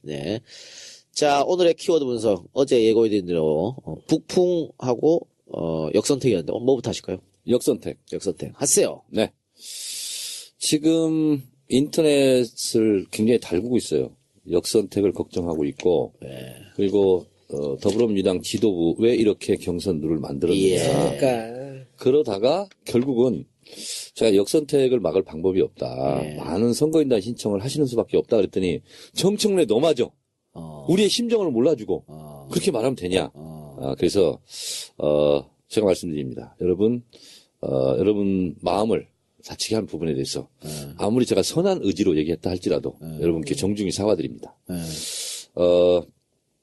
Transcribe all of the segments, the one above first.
네. 자, 오늘의 키워드 분석. 어제 예고해드린 대로, 북풍하고, 역선택이었는데, 뭐부터 하실까요? 역선택. 하세요. 네. 지금 인터넷을 굉장히 달구고 있어요. 역선택을 걱정하고 있고, 그리고, 더불어민주당 지도부 왜 이렇게 경선 룰을 만들었느냐. 그러다가 결국은 제가 역선택을 막을 방법이 없다. 많은 선거인단 신청을 하시는 수밖에 없다 그랬더니 정청래 너 맞아. 우리의 심정을 몰라주고 그렇게 말하면 되냐. 그래서 제가 말씀드립니다. 여러분 마음을 다치게 한 부분에 대해서 아무리 제가 선한 의지로 얘기했다 할지라도 여러분께 정중히 사과드립니다.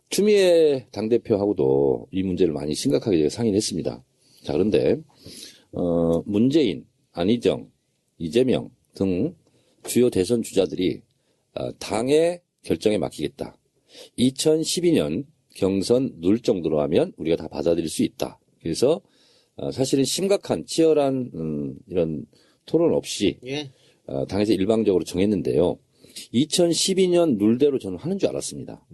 추미애 당대표하고도 이 문제를 많이 심각하게 제가 상의를 했습니다. 자, 그런데 문재인, 안희정, 이재명 등 주요 대선 주자들이 당의 결정에 맡기겠다. 2012년 경선 룰 정도로 하면 우리가 다 받아들일 수 있다. 그래서 사실은 심각한 치열한 이런 토론 없이 당에서 일방적으로 정했는데요. 2012년 룰대로 저는 하는 줄 알았습니다.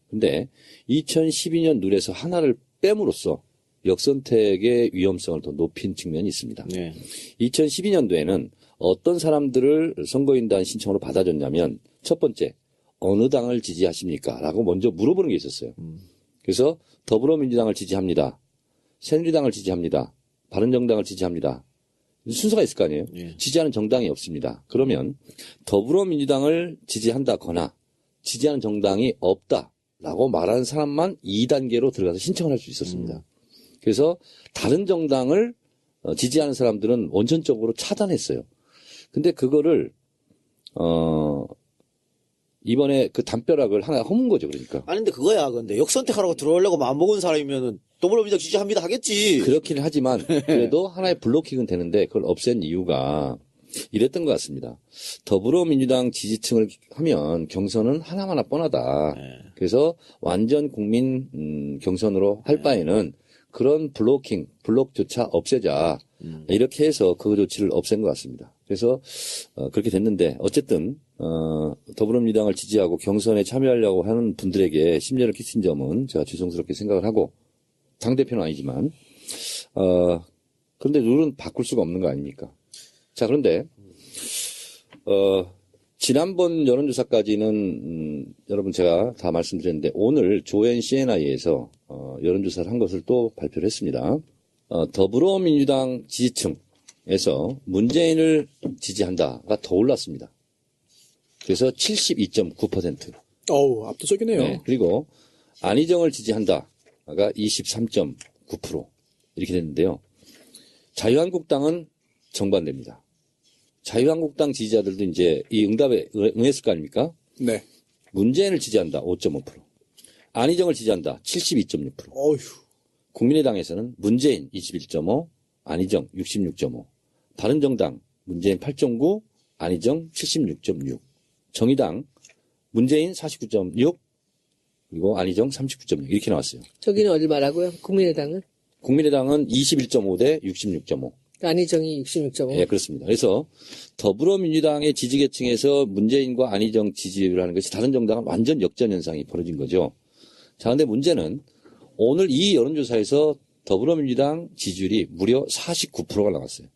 근데 2012년 룰에서 하나를 뺨으로써 역선택의 위험성을 더 높인 측면이 있습니다. 2012년도에는 어떤 사람들을 선거인단 신청으로 받아줬냐면 첫 번째, 어느 당을 지지하십니까? 라고 먼저 물어보는 게 있었어요. 그래서 더불어민주당을 지지합니다. 새누리당을 지지합니다. 바른정당을 지지합니다. 순서가 있을 거 아니에요? 지지하는 정당이 없습니다. 그러면 더불어민주당을 지지한다거나 지지하는 정당이 없다라고 말하는 사람만 2단계로 들어가서 신청을 할 수 있었습니다. 그래서 다른 정당을 지지하는 사람들은 원천적으로 차단했어요. 근데 그거를 이번에 그 담벼락을 하나 허문 거죠, 그러니까. 아니, 근데 그거야. 근데 역선택하라고 들어오려고 마음먹은 사람이면은 더불어민주당 지지합니다 하겠지. 그렇긴 하지만 그래도 하나의 블로킹은 되는데 그걸 없앤 이유가 이랬던 것 같습니다. 더불어민주당 지지층을 하면 경선은 하나하나 뻔하다. 그래서 완전 국민 경선으로 할 바에는 그런 블록조차 없애자. 이렇게 해서 그 조치를 없앤 것 같습니다. 그래서 그렇게 됐는데 어쨌든 더불어민주당을 지지하고 경선에 참여하려고 하는 분들에게 심려를 끼친 점은 제가 죄송스럽게 생각을 하고 당대표는 아니지만 그런데 룰은 바꿀 수가 없는 거 아닙니까? 자, 그런데 지난번 여론조사까지는 여러분 제가 다 말씀드렸는데 오늘 조앤 CNI에서 여론조사를 한 것을 또 발표를 했습니다. 더불어민주당 지지층에서 문재인을 지지한다가 더 올랐습니다. 그래서 72.9%. 어우, 압도적이네요. 네, 그리고 안희정을 지지한다가 23.9% 이렇게 됐는데요. 자유한국당은 정반대입니다. 자유한국당 지지자들도 이제 이 응답에 응했을 거 아닙니까? 네. 문재인을 지지한다 5.5%. 안희정을 지지한다 72.6%. 어휴. 국민의당에서는 문재인 21.5, 안희정 66.5. 바른정당 문재인 8.9, 안희정 76.6. 정의당 문재인 49.6, 그리고 안희정 39.6 이렇게 나왔어요. 저기는 어딜 말하고요? 국민의당은? 국민의당은 21.5 대 66.5. 안희정이 66.5. 네, 그렇습니다. 그래서 더불어민주당의 지지계층에서 문재인과 안희정 지지를 하는 것이 다른 정당은 완전 역전 현상이 벌어진 거죠. 자, 근데 문제는 오늘 이 여론조사에서 더불어민주당 지지율이 무려 49%가 나왔어요.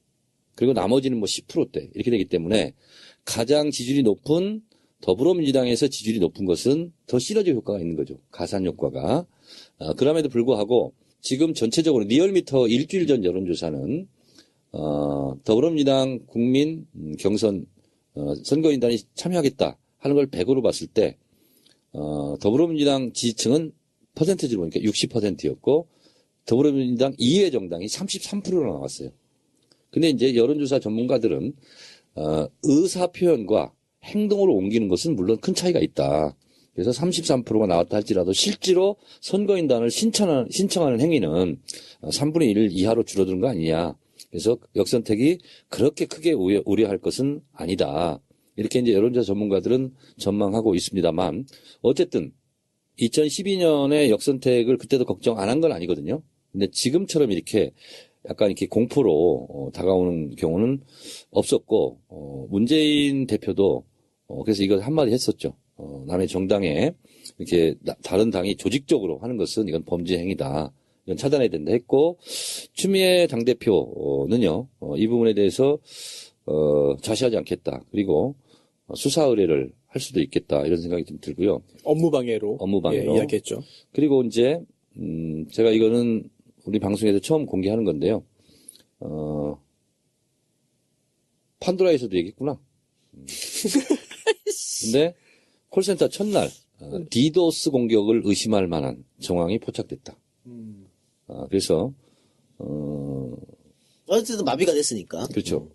그리고 나머지는 뭐 10%대 이렇게 되기 때문에 가장 지지율이 높은 더불어민주당에서 지지율이 높은 것은 더 시너지 효과가 있는 거죠. 가산 효과가. 그럼에도 불구하고 지금 전체적으로 리얼미터 일주일 전 여론조사는 더불어민주당 국민 경선 선거인단이 참여하겠다 하는 걸 100으로 봤을 때 더불어민주당 지지층은 퍼센트지로 보니까 60%였고 더불어민주당 이외 정당이 33%로 나왔어요. 근데 이제 여론조사 전문가들은 의사 표현과 행동으로 옮기는 것은 물론 큰 차이가 있다. 그래서 33%가 나왔다 할지라도 실제로 선거인단을 신청하는 행위는 3분의 1 이하로 줄어드는 거 아니냐. 그래서 역선택이 그렇게 크게 우려할 것은 아니다. 이렇게 이제 여론조사 전문가들은 전망하고 있습니다만 어쨌든 2012년에 역선택을 그때도 걱정 안 한 건 아니거든요. 근데 지금처럼 이렇게 약간 이렇게 공포로 다가오는 경우는 없었고 문재인 대표도 그래서 이거 한마디 했었죠. 남의 정당에 이렇게 다른 당이 조직적으로 하는 것은 이건 범죄 행위다. 이건 차단해야 된다 했고, 추미애 당대표는요, 이 부분에 대해서, 자시하지 않겠다. 그리고 수사 의뢰를 할 수도 있겠다. 이런 생각이 좀 들고요. 업무방해로. 업무방해로. 예, 이야기했죠. 그리고 이제, 제가 이거는 우리 방송에서 처음 공개하는 건데요. 판도라에서도 얘기했구나. 근데 콜센터 첫날 디도스 공격을 의심할 만한 정황이 포착됐다. 그래서 어쨌든 마비가 됐으니까. 그렇죠.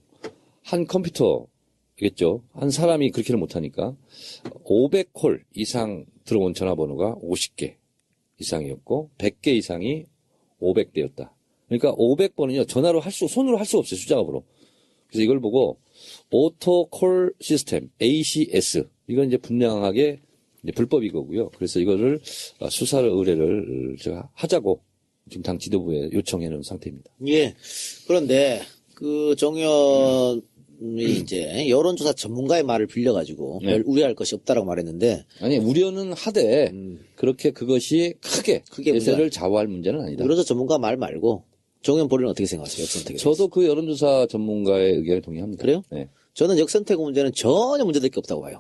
한 컴퓨터겠죠. 한 사람이 그렇게는 못하니까 500콜 이상 들어온 전화번호가 50개 이상이었고 100개 이상이 500대였다. 그러니까 500번은요 전화로 손으로 할 수 없어요. 숫자값으로. 그래서 이걸 보고 오토콜 시스템 ACS 이건 이제 분명하게 이제 불법이 거고요. 그래서 이거를 수사 의뢰를 제가 하자고 지금 당 지도부에 요청해 놓은 상태입니다. 예. 그런데 그 정의원이 이제 여론조사 전문가의 말을 빌려가지고 네. 별 우려할 것이 없다라고 말했는데 아니 우려는 하되 그렇게 그것이 크게 대세를 좌우할 문제는 아니다. 여론조사 전문가 말 말고 정의원 본인은 어떻게 생각하세요? 역선택에 대해서? 저도 그 여론조사 전문가의 의견에 동의합니다. 그래요? 네. 저는 역선택 문제는 전혀 문제될 게 없다고 봐요.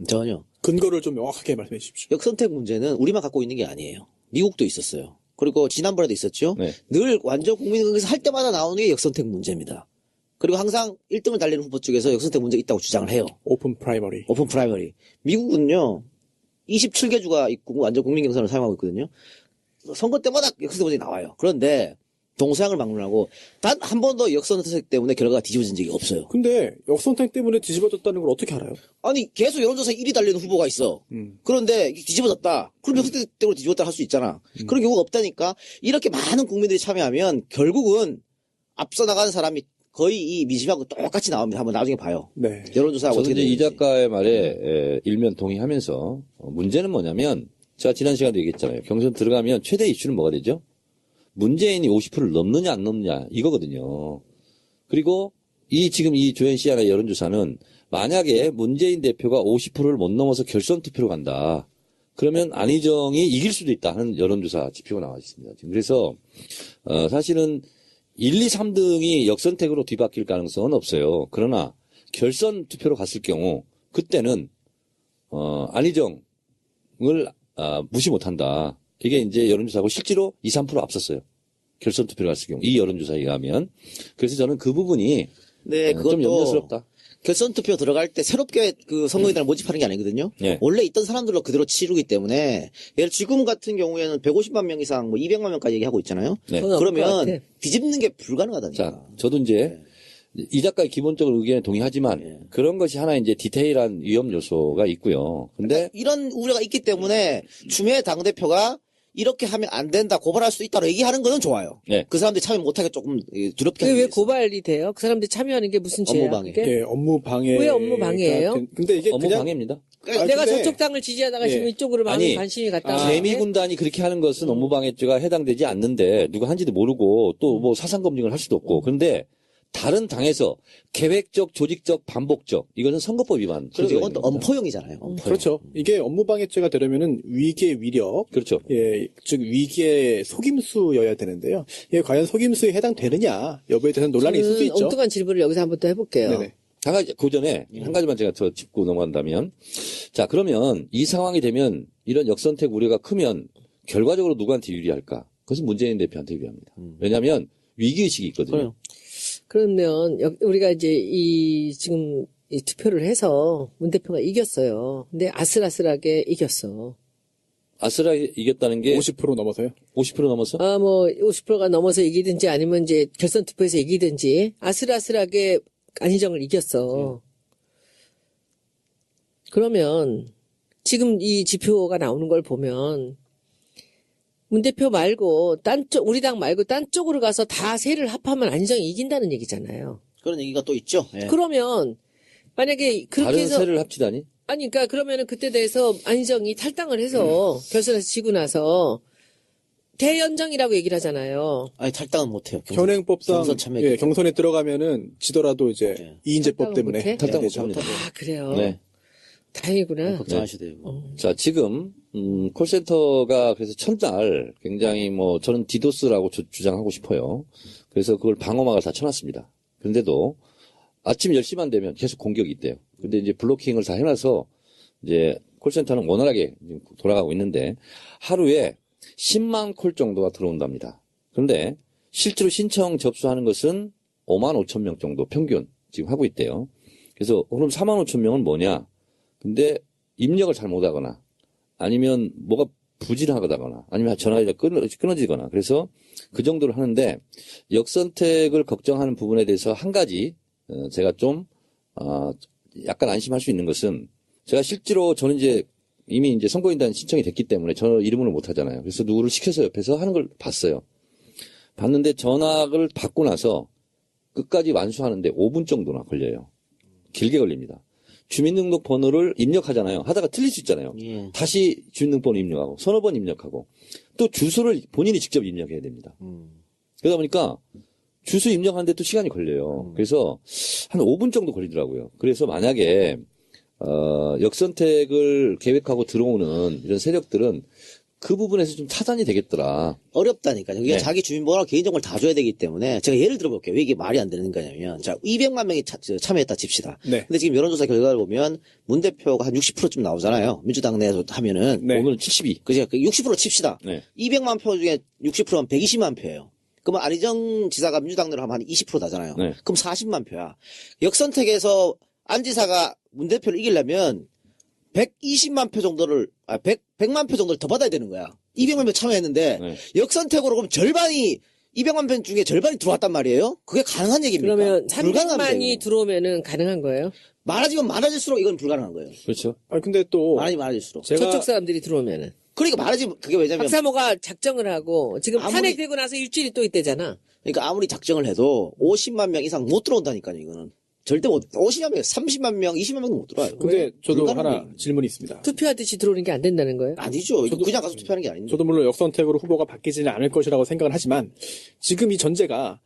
전혀. 근거를 좀 명확하게 말씀해 주십시오. 역선택 문제는 우리만 갖고 있는 게 아니에요. 미국도 있었어요. 그리고 지난번에도 있었죠. 네. 늘 완전 국민의힘에서 할 때마다 나오는 게 역선택 문제입니다. 그리고 항상 1등을 달리는 후보 쪽에서 역선택 문제가 있다고 주장을 해요. 오픈 프라이머리. 오픈 프라이머리. 미국은요, 27개 주가 있고 완전 국민 경선을 사용하고 있거든요. 선거 때마다 역선택 문제가 나와요. 그런데 동서양을 막론하고 단 한 번도 역선택 때문에 결과가 뒤집어진 적이 없어요. 근데 역선택 때문에 뒤집어졌다는 걸 어떻게 알아요? 아니 계속 여론조사 1위 달리는 후보가 있어. 그런데 이게 뒤집어졌다. 그럼 역선택 때문에 뒤집었다 할 수 있잖아. 그런 경우가 없다니까. 이렇게 많은 국민들이 참여하면 결국은 앞서 나가는 사람이 거의 이 민심하고 똑같이 나옵니다. 한번 나중에 봐요. 네. 여론조사하고 저도 어떻게 이제 이 되는지. 작가의 말에 일면 동의하면서 문제는 뭐냐면 제가 지난 시간에 얘기했잖아요. 경선 들어가면 최대 이슈는 뭐가 되죠? 문재인이 50%를 넘느냐 안 넘느냐 이거거든요. 그리고 지금 이 조현시안의 여론조사는 만약에 문재인 대표가 50%를 못 넘어서 결선 투표로 간다. 그러면 안희정이 이길 수도 있다 하는 여론조사 지표가 나와 있습니다. 지금 그래서 사실은 1, 2, 3등이 역선택으로 뒤바뀔 가능성은 없어요. 그러나 결선 투표로 갔을 경우 그때는 안희정을 무시 못한다. 이게 이제 여론조사고 실제로 2, 3% 앞섰어요. 결선 투표를 갔을 경우 이 여론조사에 의하면. 그래서 저는 그 부분이 네, 좀 그것도 염려스럽다. 결선 투표 들어갈 때 새롭게 그 선거인단을 모집하는 게 아니거든요. 네. 원래 있던 사람들로 그대로 치르기 때문에 예를 지금 같은 경우에는 150만 명 이상 뭐 200만 명까지 얘기하고 있잖아요. 네. 그건 없을 것 그러면 같아. 뒤집는 게 불가능하다니까. 자, 저도 이제 이 작가의 기본적인 의견에 동의하지만 그런 것이 하나 이제 디테일한 위험 요소가 있고요. 근데 이런 우려가 있기 때문에 추미애 당대표가 이렇게 하면 안 된다, 고발할 수 있다고 얘기하는 거는 좋아요. 네. 그 사람들이 참여 못하게 조금 두렵게 그게 하기 왜 위해서. 고발이 돼요? 그 사람들이 참여하는 게 무슨 죄야? 업무방해. 그게? 예, 업무방해. 왜 업무방해예요? 근데 이게 업무 그냥 방해입니다. 내가 근데- 저쪽 당을 지지하다가 예. 지금 이쪽으로 많은 아니, 관심이 갔다가 재미군단이 그렇게 하는 것은 업무방해죄가 해당되지 않는데 누가 한지도 모르고 또 뭐 사상검증을 할 수도 없고 그런데 다른 당에서 계획적, 조직적, 반복적 이거는 선거법 위반. 그리고 소지가 이건 또 있는 겁니다. 엄포용이잖아요. 엄포용. 그렇죠. 이게 업무방해죄가 되려면은 위계 위력, 그렇죠. 예, 즉 위계 속임수여야 되는데요. 이게 과연 속임수에 해당되느냐 여부에 대해서는 논란이 있을 수 저는 있죠. 엉뚱한 질문을 여기서 한번 더 해볼게요. 네네. 한 가지, 그 전에 한 가지만 제가 더 짚고 넘어간다면 자, 그러면 이 상황이 되면 이런 역선택 우려가 크면 결과적으로 누구한테 유리할까? 그것은 문재인 대표한테 유리합니다. 왜냐하면 위기의식이 있거든요. 그래요. 그러면 우리가 이제 지금 이 투표를 해서 문 대표가 이겼어요. 근데 아슬아슬하게 이겼어. 아슬하게 이겼다는 게 50% 넘어서요. 50% 넘어서? 뭐 50%가 넘어서 이기든지 아니면 이제 결선 투표에서 이기든지 아슬아슬하게 안희정을 이겼어. 그러면 지금 이 지표가 나오는 걸 보면 문 대표 말고 우리 당 말고 딴 쪽으로 가서 다 세를 합하면 안희정이 이긴다는 얘기잖아요. 그런 얘기가 또 있죠. 예. 그러면 만약에 그렇게 다른 해서 세를 합치다니? 아니 그러니까 그러면은 그때 대해서 안희정이 탈당을 해서 결선에서 지고 나서 대연정이라고 얘기를 하잖아요. 아니 탈당은 못해요. 현행법상 경선 참여. 예, 경선에 들어가면은 지더라도 이제 예. 이인제법 탈당을 때문에 못해? 탈당 되죠. 못합니다. 아 그래요. 네. 다행이구나. 걱정하시대요. 자, 지금, 콜센터가 그래서 첫날 굉장히 뭐, 저는 디도스라고 주장하고 싶어요. 그래서 그걸 방어막을 다 쳐놨습니다. 그런데도 아침 10시만 되면 계속 공격이 있대요. 근데 이제 블로킹을 다 해놔서 이제 콜센터는 원활하게 돌아가고 있는데 하루에 10만 콜 정도가 들어온답니다. 그런데 실제로 신청 접수하는 것은 5만 5천 명 정도 평균 지금 하고 있대요. 그래서 그럼 4만 5천 명은 뭐냐? 근데 입력을 잘 못하거나 아니면 뭐가 부진하거나 아니면 전화가 끊어지거나 그래서 그 정도를 하는데 역선택을 걱정하는 부분에 대해서 한 가지 제가 좀 약간 안심할 수 있는 것은 제가 실제로 저는 이제 이미 이제 선거인단 신청이 됐기 때문에 저 이름으로 못 하잖아요. 그래서 누구를 시켜서 옆에서 하는 걸 봤어요. 봤는데 전화를 받고 나서 끝까지 완수하는데 5분 정도나 걸려요. 길게 걸립니다. 주민등록번호를 입력하잖아요. 하다가 틀릴 수 있잖아요. 예. 다시 주민등록번호 입력하고 서너 번 입력하고 또 주소를 본인이 직접 입력해야 됩니다. 그러다 보니까 주소 입력하는데 또 시간이 걸려요. 그래서 한 5분 정도 걸리더라고요. 그래서 만약에 역선택을 계획하고 들어오는 이런 세력들은 그 부분에서 좀 타산이 되겠더라. 어렵다니까요. 이게 네. 자기 주민번호랑 개인정보를 다 줘야 되기 때문에 제가 예를 들어볼게요. 왜 이게 말이 안 되는 거냐면 자 200만 명이 참여했다 칩시다. 네. 근데 지금 여론조사 결과를 보면 문 대표가 한 60%쯤 나오잖아요. 민주당 내에서 하면은 네. 오늘 72. 그죠? 60% 칩시다. 네. 200만 표 중에 60%면 120만 표예요. 그러면 안희정 지사가 민주당 내로 하면 한 20% 나잖아요. 네. 그럼 40만 표야. 역선택에서 안 지사가 문 대표를 이기려면 120만 표 정도를 100만 표 정도를 더 받아야 되는 거야. 200만 표 참여했는데 네. 역선택으로 그럼 절반이 200만 표 중에 절반이 들어왔단 말이에요. 그게 가능한 얘기입니까? 그러면 불가능합니다, 300만이 이거는. 들어오면은 가능한 거예요? 많아지면 많아질수록 이건 불가능한 거예요. 그렇죠. 아니, 근데 또 많아지면 많아질수록. 제가 저쪽 사람들이 들어오면은. 그러니까 많아지면 그게 왜냐면 박사모가 작정을 하고 지금 아무리- 탄핵되고 나서 일주일이 또 있대잖아. 그러니까 아무리 작정을 해도 50만 명 이상 못 들어온다니까요, 이거는. 절대 못, 50만 명, 30만 명, 20만 명도 못 들어와요. 근데 저도 불가능한 하나 얘기입니다. 질문이 있습니다. 투표하듯이 들어오는 게 안 된다는 거예요? 아니죠. 이거 저도- 그냥 가서 투표하는 게 아닌데. 저도 물론 역선택으로 후보가 바뀌지는 않을 것이라고 생각을 하지만 지금 이 전제가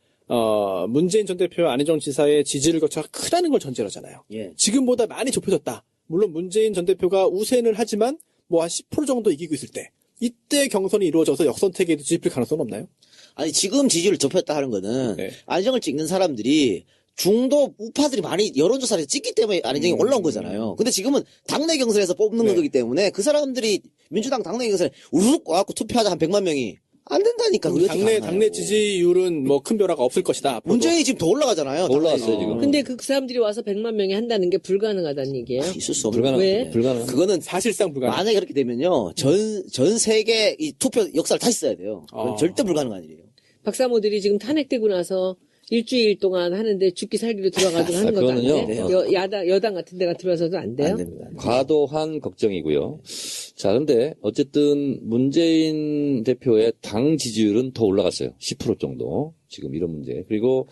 문재인 전 대표와 안희정 지사의 지지를 거쳐가 크다는 걸 전제로 하잖아요. 예. 지금보다 많이 좁혀졌다. 물론 문재인 전 대표가 우세는 하지만 뭐 한 10% 정도 이기고 있을 때 이때 경선이 이루어져서 역선택에도 뒤집힐 가능성은 없나요? 아니, 지금 지지율을 좁혔다 하는 거는 네. 안희정을 찍는 사람들이 중도 우파들이 많이 여론조사를 찍기 때문에 안희정이 올라온 거잖아요. 근데 지금은 당내 경선에서 뽑는 네. 거기 때문에 그 사람들이 민주당 당내 경선에 우르륵 와갖고 투표하자 한 100만 명이 안 된다니까. 그게 어떻게 가능해요. 당내 지지율은 뭐 큰 변화가 없을 것이다. 앞으로도. 문재인이 지금 더 올라가잖아요. 더 올라갔어요, 당내에서. 지금. 근데 그 사람들이 와서 100만 명이 한다는 게 불가능하다는 얘기예요? 있을 수 없는 불가능. 왜? 불가능. 그거는 사실상 불가능. 만약에 그렇게 되면요. 전 세계 이 투표 역사를 다시 써야 돼요. 그건 아. 절대 불가능한 일이에요. 박사모들이 지금 탄핵되고 나서 일주일 동안 하는데 죽기 살기로 들어가지고 하는 것도 안 그거는요. 돼? 여당 같은 데가 들어와서도 안 돼요? 안 됩니다. 과도한 걱정이고요. 자, 근데 어쨌든 문재인 대표의 당 지지율은 더 올라갔어요. 10% 정도. 지금 이런 문제. 그리고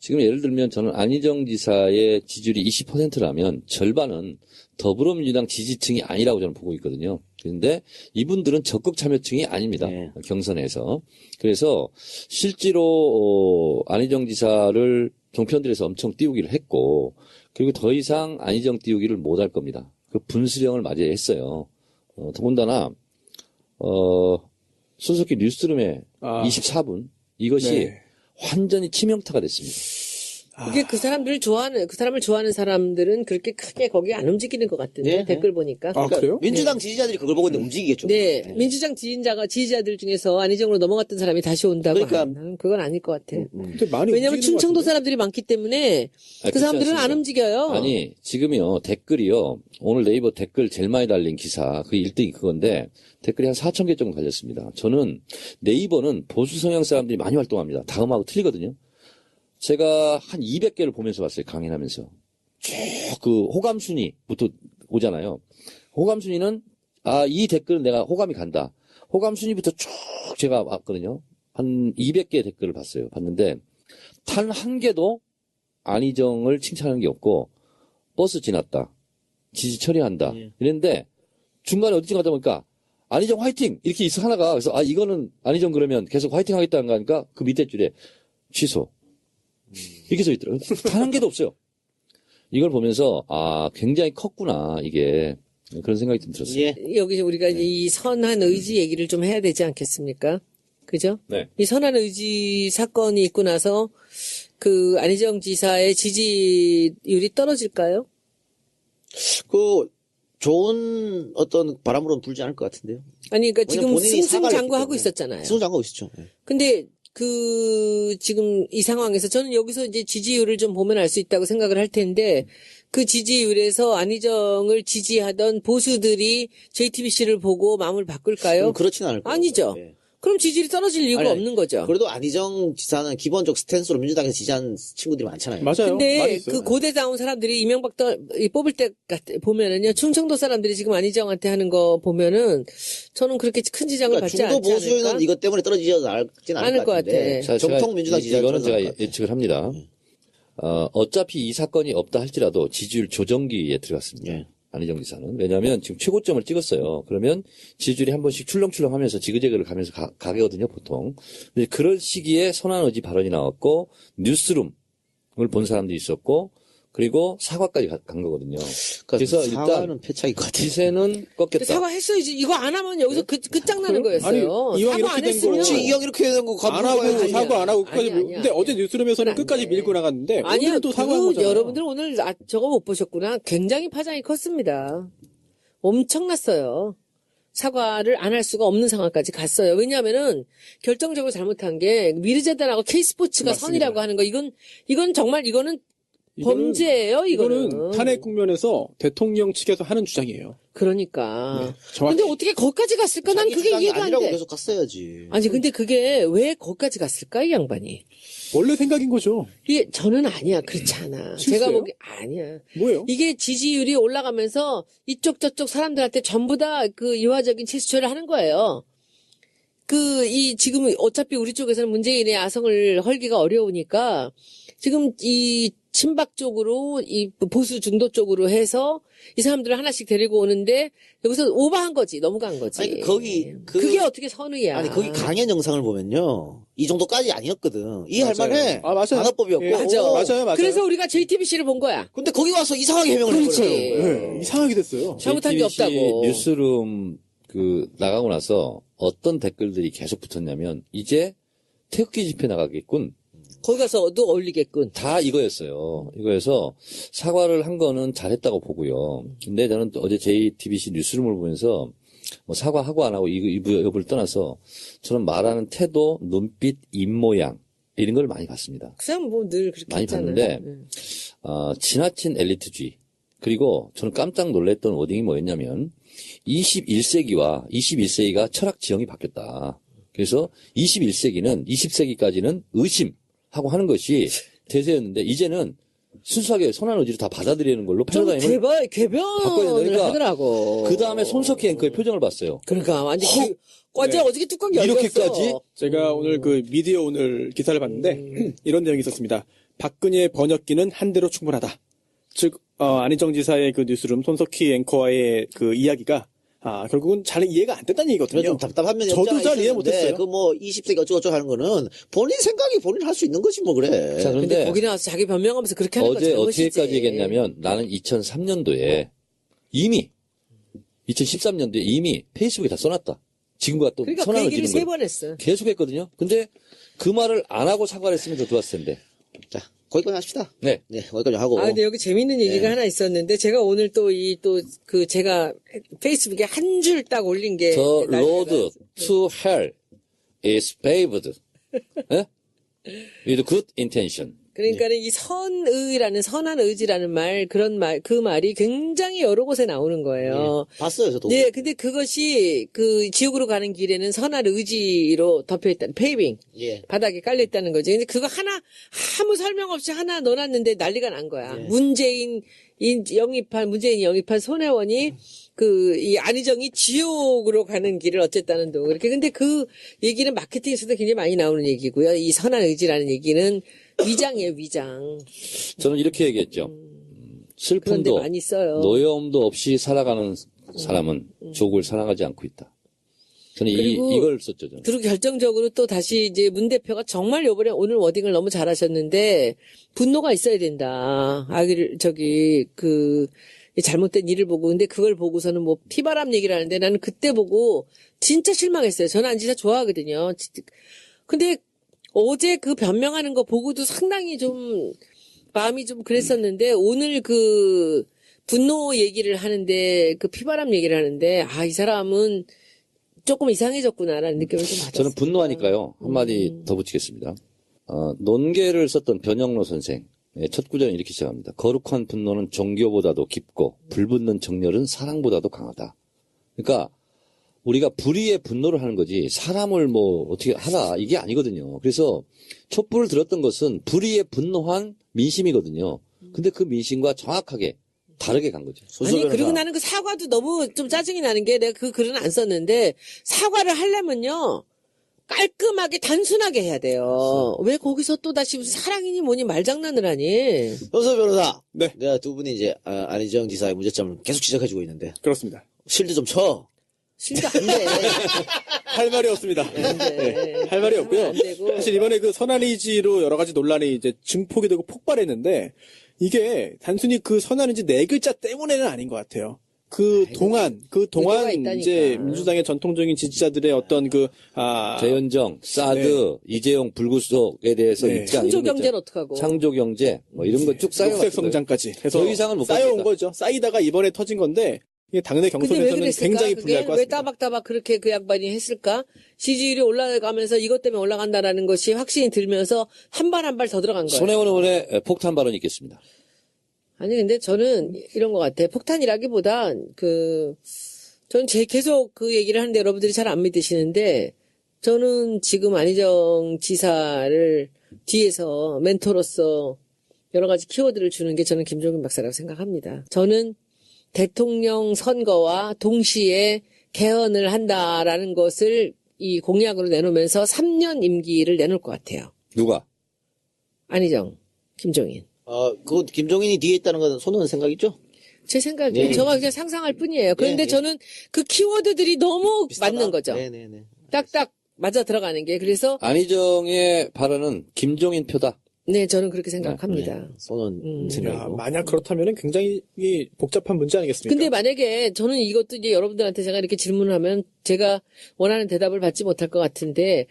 지금 예를 들면 저는 안희정 지사의 지지율이 20%라면 절반은 더불어민주당 지지층이 아니라고 저는 보고 있거든요. 그런데 이분들은 적극 참여층이 아닙니다. 네. 경선에서. 그래서 실제로 안희정 지사를 종편들에서 엄청 띄우기를 했고 그리고 더 이상 안희정 띄우기를 못할 겁니다. 그 분수령을 맞이했어요. 더군다나 손석희 뉴스룸의 24분 이것이 네. 완전히 치명타가 됐습니다. 그게 그 사람을 좋아하는 사람들은 그렇게 크게 거기 안 움직이는 것 같은데 네. 댓글 보니까. 아, 그래요? 민주당 지지자들이 그걸 보고 있는데 움직이겠죠. 네, 민주당 지지자들 중에서 안희정으로 넘어갔던 사람이 다시 온다고 그러니까- 하면 나는 그건 아닐 것 같아. 근데 많이 왜냐하면 움직이는 충청도 것 같은데? 사람들이 많기 때문에 아니, 그 사람들은 그렇지 안 않습니다. 움직여요. 아니 지금요 댓글이요 오늘 네이버 댓글 제일 많이 달린 기사 그 1등이 그건데 댓글이 한 4,000개 정도 달렸습니다. 저는 네이버는 보수 성향 사람들이 많이 활동합니다. 다음하고 틀리거든요. 제가 한 200개를 보면서 봤어요. 강연하면서. 쭉 그 호감 순위부터 오잖아요. 호감 순위는 이 댓글은 내가 호감이 간다. 호감 순위부터 쭉 제가 왔거든요. 한 200개 댓글을 봤어요. 봤는데 단 한 개도 안희정을 칭찬하는 게 없고 버스 지났다. 지지 처리한다. 이랬는데 중간에 어디쯤 가다 보니까 안희정 화이팅! 이렇게 있어 하나가 그래서 이거는 안희정 그러면 계속 화이팅 하겠다는 거 하니까 그 밑에 줄에 취소. 이렇게 써 있더라고요. 단 한 개도 없어요. 이걸 보면서 굉장히 컸구나 이게 그런 생각이 좀 들었어요. 예. 여기 우리가 이 선한 의지 얘기를 좀 해야 되지 않겠습니까? 그죠? 네. 이 선한 의지 사건이 있고 나서 그 안희정 지사의 지지율이 떨어질까요? 그 좋은 어떤 바람으로는 불지 않을 것 같은데요. 아니, 그러니까 지금 왜냐면 본인이 사과를 승승장구하고 했기 있었잖아요. 승장하고 있었죠. 예. 근데 지금 이 상황에서 저는 여기서 이제 지지율을 좀 보면 알 수 있다고 생각을 할 텐데 그 지지율에서 안희정을 지지하던 보수들이 JTBC를 보고 마음을 바꿀까요? 그렇지는 않을 거예요. 아니죠. 예. 그럼 지지율이 떨어질 이유가 아니, 없는 거죠. 그래도 안희정 지사는 기본적 스탠스로 민주당에서 지지한 친구들이 많잖아요. 맞아요. 많이 근데 있어요. 그 고대다운 사람들이 이명박 뽑을 때 보면은요, 충청도 사람들이 지금 안희정한테 하는 거 보면은 저는 그렇게 큰 지장을 그러니까 받지 중도 않지 않을까? 보수는 이것 때문에 떨어지지 않진 않을 것 같은데 같아. 정통 민주당 지지자는 이거는 제가 떨어질 것 같아요. 예측을 합니다. 어차피 이 사건이 없다 할지라도 지지율 조정기에 들어갔습니다. 예. 안희정 지사는. 왜냐하면 지금 최고점을 찍었어요. 그러면 지지율이 한 번씩 출렁출렁 하면서 지그재그를 가면서 가거든요, 보통. 근데 그럴 시기에 선한 의지 발언이 나왔고, 뉴스룸을 본 사람도 있었고, 그리고 사과까지 간 거거든요. 그래서 일단 사과는 패착일 것 같아요. 기세는 꺾였다. 사과했어야지. 이거 안 하면 여기서 끝장나는 거였어요. 아니, 이왕 사과 안 이렇게 된 했으면. 거. 그렇지, 이왕 이렇게 되는 거 안 하고 가야지. 사과 안 하고 끝까지 아니야, 아니야. 근데 어제 뉴스룸에서는 그건 끝까지 안 돼. 밀고 나갔는데 아니요, 오늘은 또 사과한 거잖아요. 여러분들 오늘 저거 못 보셨구나. 굉장히 파장이 컸습니다. 엄청났어요. 사과를 안 할 수가 없는 상황까지 갔어요. 왜냐하면은 결정적으로 잘못한 게 미르재단하고 K스포츠가 맞습니다. 선이라고 하는 거 이건 정말 이거는 이거는- 범죄예요. 이거는 탄핵 국면에서 대통령 측에서 하는 주장이에요. 그러니까. 정확히. 근데 어떻게 거기까지 갔을까? 난 자기 그게 주장이 이해가 안 아니라고 돼. 계속 갔어야지. 아니 근데 그게 왜 거기까지 갔을까 이 양반이? 원래 생각인 거죠. 이게 저는 아니야. 그렇지 않아. 실수예요? 제가 보기 아니야. 뭐예요? 이게 지지율이 올라가면서 이쪽 저쪽 사람들한테 전부 다 그 유화적인 체수처를 하는 거예요. 지금 어차피 우리 쪽에서는 문재인의 아성을 헐기가 어려우니까 지금 이 친박 쪽으로 이 보수 중도 쪽으로 해서 이 사람들을 하나씩 데리고 오는데 여기서 오버한 거지. 넘어간 거지. 아니, 거기 그게 어떻게 선의야. 아니 거기 강연 영상을 보면요 이 정도까지 아니었거든. 이해할 맞아요. 만해. 아, 맞아요. 방어법이었고. 예, 맞아요. 그래서 우리가 JTBC를 본 거야. 근데 거기 와서 이상하게 해명을 그렇지. 해버렸어요. 네, 이상하게 됐어요. 잘못한 게 JTBC 없다고. 뉴스룸 나가고 나서 어떤 댓글들이 계속 붙었냐면 이제 태극기 집회 나가겠군. 거기 가서도 어울리겠군. 다 이거였어요. 이거에서 사과를 한 거는 잘했다고 보고요. 근데 저는 또 어제 JTBC 뉴스룸을 보면서 뭐 사과하고 안 하고 이 여부를 떠나서 저는 말하는 태도, 눈빛, 입모양 이런 걸 많이 봤습니다. 그 사람 뭐 늘 그렇게 많이 했잖아. 봤는데 응. 지나친 엘리트주의 그리고 저는 깜짝 놀랐던 워딩이 뭐였냐면 21세기와 21세기가 철학 지형이 바뀌었다. 그래서 21세기는 20세기까지는 의심하고 하는 것이 대세였는데 이제는 순수하게 선한 의지로 다 받아들이는 걸로 좀 패러다임을 바꿔야 궤변을 되니까 하더라고. 그 다음에 손석희 앵커의 표정을 봤어요. 그러니까 완전 네. 어저께 뚜껑 열렸어. 이렇게까지? 제가 오늘 그 미디어 오늘 기사를 봤는데 이런 내용이 있었습니다. 박근혜 번역기는 한 대로 충분하다. 즉 안희정 지사의 그 뉴스룸 손석희 앵커와의 그 이야기가 결국은 잘 이해가 안 됐다는 얘기거든요. 좀 답답한 면이 저도 없지 잘 않아 이해 있었는데 못했어요. 그 뭐 20세기 어쩌고저쩌고 하는 거는 본인 생각이 본인 할 수 있는 거지 뭐 그래. 자, 근데 그런데 거기 나와서 자기 변명하면서 그렇게 하는 건 어제 잘못이지. 어떻게까지 얘기했냐면 나는 2003년도에 이미 2013년도에 이미 페이스북에 다 써놨다. 지금과 또 그러니까 그 선언을 얘기를 지는 세 걸 번 했어. 계속 했거든요. 근데 그 말을 안 하고 사과를 했으면 더 좋았을 텐데. 자 거기까지 합시다. 네. 네 거기까지 하고. 근데 여기 재밌는 얘기가 하나 있었는데, 제가 오늘 제가 페이스북에 한 줄 딱 올린 게. The 난리가 road 났어. to hell is paved with good intention. 그러니까는 이 선한 의지라는 그 말이 굉장히 여러 곳에 나오는 거예요. 봤어요 저도. 네, 근데 그것이 그 지옥으로 가는 길에는 선한 의지로 덮여있다는, 페이빙. 예. 바닥에 깔려있다는 거지. 근데 그거 아무 설명 없이 하나 넣어놨는데 난리가 난 거야. 예. 문재인이 영입한 손혜원이 이 안희정이 지옥으로 가는 길을 어쨌다는 둥. 그렇게. 근데 그 얘기는 마케팅에서도 굉장히 많이 나오는 얘기고요. 이 선한 의지라는 얘기는 위장이에요, 위장. 저는 이렇게 얘기했죠. 그런데 슬픔도 많이 써요. 노여움도 없이 살아가는 사람은 족을 사랑하지 않고 있다. 저는 그리고 이걸 썼죠, 저는. 그리고 결정적으로 또 다시 이제 문 대표가 정말 요번에 오늘 워딩을 너무 잘하셨는데 분노가 있어야 된다. 이 잘못된 일을 보고 근데 그걸 보고서는 뭐 피바람 얘기를 하는데 나는 그때 보고 진짜 실망했어요. 저는 안지사 좋아하거든요. 근데 어제 그 변명하는 거 보고도 상당히 좀 마음이 좀 그랬었는데 오늘 그 분노 얘기를 하는데 그 피바람 얘기를 하는데 이 사람은 조금 이상해졌구나라는 느낌을 좀 받았어요. 저는 분노하니까요. 한마디 더 붙이겠습니다. 논계를 썼던 변영로 선생. 첫 구절은 이렇게 시작합니다. 거룩한 분노는 종교보다도 깊고 불붙는 정열은 사랑보다도 강하다. 그러니까 우리가 불의의 분노를 하는 거지 사람을 뭐 어떻게 하라 이게 아니거든요. 그래서 촛불을 들었던 것은 불의에 분노한 민심이거든요. 근데 그 민심과 정확하게 다르게 간 거죠. 아니 그리고 나는 그 사과도 너무 좀 짜증이 나는 게 내가 그 글은 안 썼는데 사과를 하려면요 깔끔하게 단순하게 해야 돼요. 왜 거기서 또 다시 무슨 사랑이니 뭐니 말장난을 하니? 현서 변호사. 네. 내가 두 분이 이제 안희정 지사의 문제점을 계속 지적해주고 있는데 그렇습니다. 실드 좀 쳐. 실도 안 돼. 할 말이 없습니다. 안 돼. 할 말이 없고요. 안 되고. 사실 이번에 그 선한의지로 여러 가지 논란이 이제 증폭이 되고 폭발했는데 이게 단순히 그 선한의지 네 글자 때문에는 아닌 것 같아요. 그 동안 의도가 있다니까. 이제 민주당의 전통적인 지지자들의 어떤 재현정, 사드, 이재용 불구속에 대해서 네. 입장 창조 이런 거 경제는 있잖아요. 어떡하고? 창조 경제 뭐 이런 거 쭉 쌓여갔어요. 녹색 성장까지 해서 더 이상은 못 쌓여온 가겠다. 거죠. 쌓이다가 이번에 터진 건데 이게 당내 근데 왜 경선에서는 그랬을까? 굉장히 그게 불리할 것 왜 같습니다. 따박따박 그렇게 그 양반이 했을까? 지지율이 올라가면서 이것 때문에 올라간다라는 것이 확신이 들면서 한 발 한 발 더 들어간 거예요. 손혜원 의원의 폭탄 발언이 있겠습니다. 아니 근데 저는 이런 것 같아. 폭탄이라기보다 저는 계속 그 얘기를 하는데 여러분들이 잘 안 믿으시는데 저는 지금 안희정 지사를 뒤에서 멘토로서 여러 가지 키워드를 주는 게 저는 김종인 박사라고 생각합니다. 저는 대통령 선거와 동시에 개헌을 한다라는 것을 이 공약으로 내놓으면서 3년 임기를 내놓을 것 같아요. 누가? 안희정, 김종인. 그 김종인이 뒤에 있다는 건 손은 생각이죠? 제 생각이에요. 네. 저가 그냥 상상할 뿐이에요. 그런데 네, 네. 저는 그 키워드들이 너무 비슷하다. 맞는 거죠. 네네네. 딱딱 맞아 들어가는 게. 그래서 안희정의 발언은 김종인 표다. 네, 저는 그렇게 생각합니다. 손은 야, 생각이고. 만약 그렇다면 굉장히 복잡한 문제 아니겠습니까? 근데 만약에 저는 이것도 이제 여러분들한테 제가 이렇게 질문을 하면 제가 원하는 대답을 받지 못할 것 같은데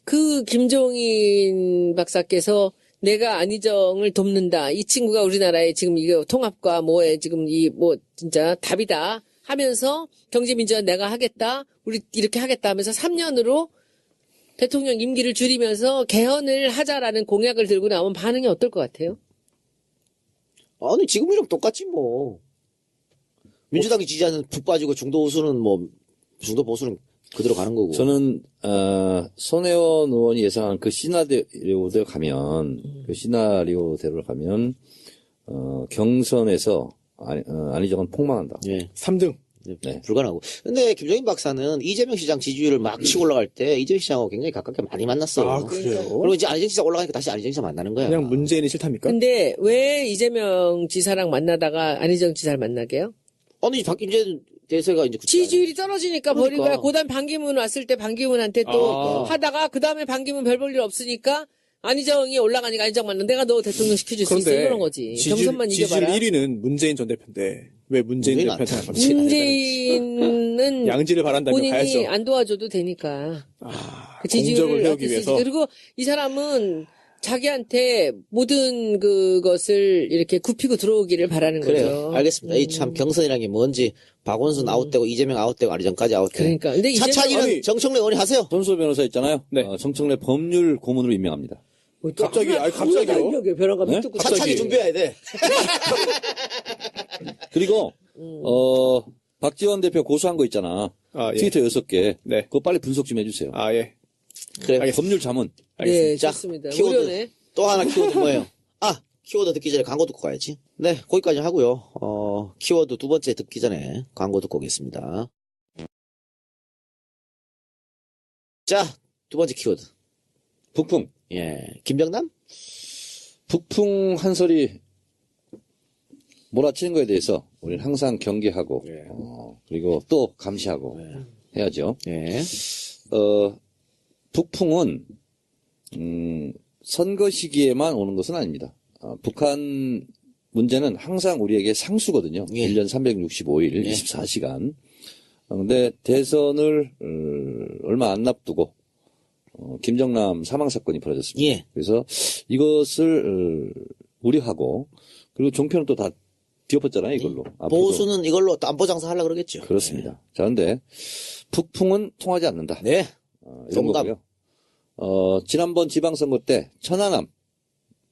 그 김종인 박사께서 내가 안희정을 돕는다. 이 친구가 우리나라의 지금 이거 통합과 뭐에 지금 진짜 답이다 하면서 경제민주화 내가 하겠다. 우리 이렇게 하겠다 하면서 3년으로 대통령 임기를 줄이면서 개헌을 하자라는 공약을 들고 나오면 반응이 어떨 것 같아요? 아니, 지금이랑 똑같지, 뭐. 민주당이 지지하는 푹 빠지고 중도 보수는 그대로 가는 거고. 저는 손혜원 의원이 예상한 그 시나리오대로 가면 경선에서 안희정은 폭망한다. 예. 3등. 네. 불가능하고. 근데 김종인 박사는 이재명 시장 지지율을 막 치고 올라갈 때 이재명 시장하고 굉장히 가깝게 많이 만났어요. 아, 그래요? 그리고 이제 안희정 시장 올라가니까 다시 안희정 시장 만나는 거야. 그냥 문재인이 싫답니까? 근데 왜 이재명 지사랑 만나다가 안희정 지사를 만나게요? 아니, 이제 대세가 이제 지지율이 떨어지니까 그러니까. 버린 거야. 그다음 반기문 왔을 때 반기문한테 또 하다가 그다음에 반기문 별 볼 일 없으니까 안희정이 올라가니까 안희정 만나. 내가 너 대통령 시켜줄 수 있어. 이러는 거지. 경선만 지지율 이겨봐라. 1위는 문재인 전 대표인데 왜 문재인 문재인 대표한테 안 안 갑니까? 문재인은 양지를 바란다면 본인이 가야죠. 안 도와줘도 되니까. 그 공적을 지지율을 세우기 아낄 수 위해서. 있으니까. 그리고 이 사람은 자기한테 모든 그것을 이렇게 굽히고 들어오기를 바라는 그래요. 거죠. 알겠습니다. 이 참 경선이라는 게 뭔지 박원순 아웃되고 이재명 아웃되고 안희정까지 아웃되고. 그러니까. 근데 이제는 차차기는 아니, 정청래 의원이 하세요. 손수호 변호사 있잖아요. 네. 정청래 법률 고문으로 임명합니다. 갑자기, 갑자기요? 변호가 네? 듣고 갑자기. 차차기 준비해야 돼. 그리고 박지원 대표 고소한 거 있잖아. 아, 예. 트위터 6개. 네. 그거 빨리 분석 좀 해주세요. 아, 예. 그래. 법률 자문. 네, 자, 좋습니다. 키워드. 무료네. 또 하나 키워드 뭐예요? 키워드 듣기 전에 광고 듣고 가야지. 네, 거기까지 하고요. 키워드 두 번째 듣기 전에 광고 듣고 오겠습니다. 자, 두 번째 키워드. 북풍. 예, 김병남? 북풍 한 소리 몰아치는 거에 대해서 우리는 항상 경계하고 예. 그리고 또 감시하고 해야죠. 예. 북풍은 선거 시기에만 오는 것은 아닙니다. 북한 문제는 항상 우리에게 상수거든요. 예. 1년 365일, 예. 24시간. 근데 대선을 얼마 안 앞두고 김정남 사망 사건이 벌어졌습니다. 예. 그래서 이것을 우려하고 그리고 종편은 또 다 뒤엎었잖아요, 이걸로. 앞으로도. 보수는 이걸로 또 안보 장사 하려고 그러겠죠. 그렇습니다. 자, 근데 북풍은 통하지 않는다. 네. 이런 정답. 거고요. 지난번 지방선거 때 천안함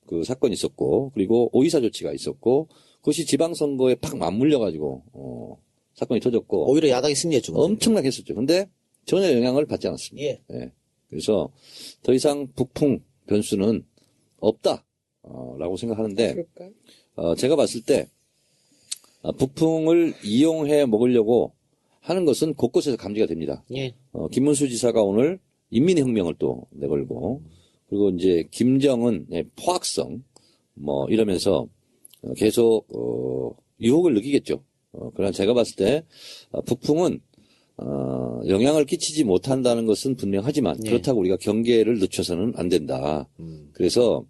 그 사건이 있었고 그리고 오이사 조치가 있었고 그것이 지방선거에 팍 맞물려가지고 사건이 터졌고 오히려 야당이 승리했죠. 엄청나게 했었죠. 근데 전혀 영향을 받지 않았습니다. 예. 그래서 더 이상 북풍 변수는 없다. 라고 생각하는데 그럴까? 제가 봤을 때 북풍을 이용해 먹으려고 하는 것은 곳곳에서 감지가 됩니다. 예. 김문수 지사가 오늘 인민혁명을 또 내걸고 그리고 이제 김정은의 포악성 뭐 이러면서 계속 유혹을 느끼겠죠. 그러나 제가 봤을 때 북풍은 영향을 끼치지 못한다는 것은 분명하지만 예. 그렇다고 우리가 경계를 늦춰서는 안 된다. 그래서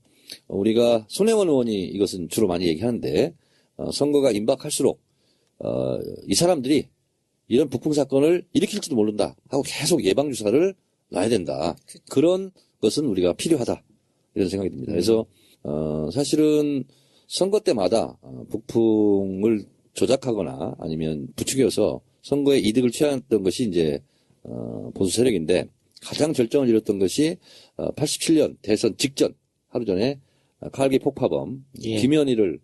우리가 손혜원 의원이 이것은 주로 많이 얘기하는데 선거가 임박할수록 이 사람들이 이런 북풍 사건을 일으킬지도 모른다 하고 계속 예방주사를 놔야 된다. 그런 것은 우리가 필요하다. 이런 생각이 듭니다. 그래서 사실은 선거 때마다 북풍을 조작하거나 아니면 부추겨서 선거에 이득을 취하던 것이 이제 보수 세력인데 가장 절정을 이뤘던 것이 87년 대선 직전 하루 전에 칼기 폭파범 예. 김현희를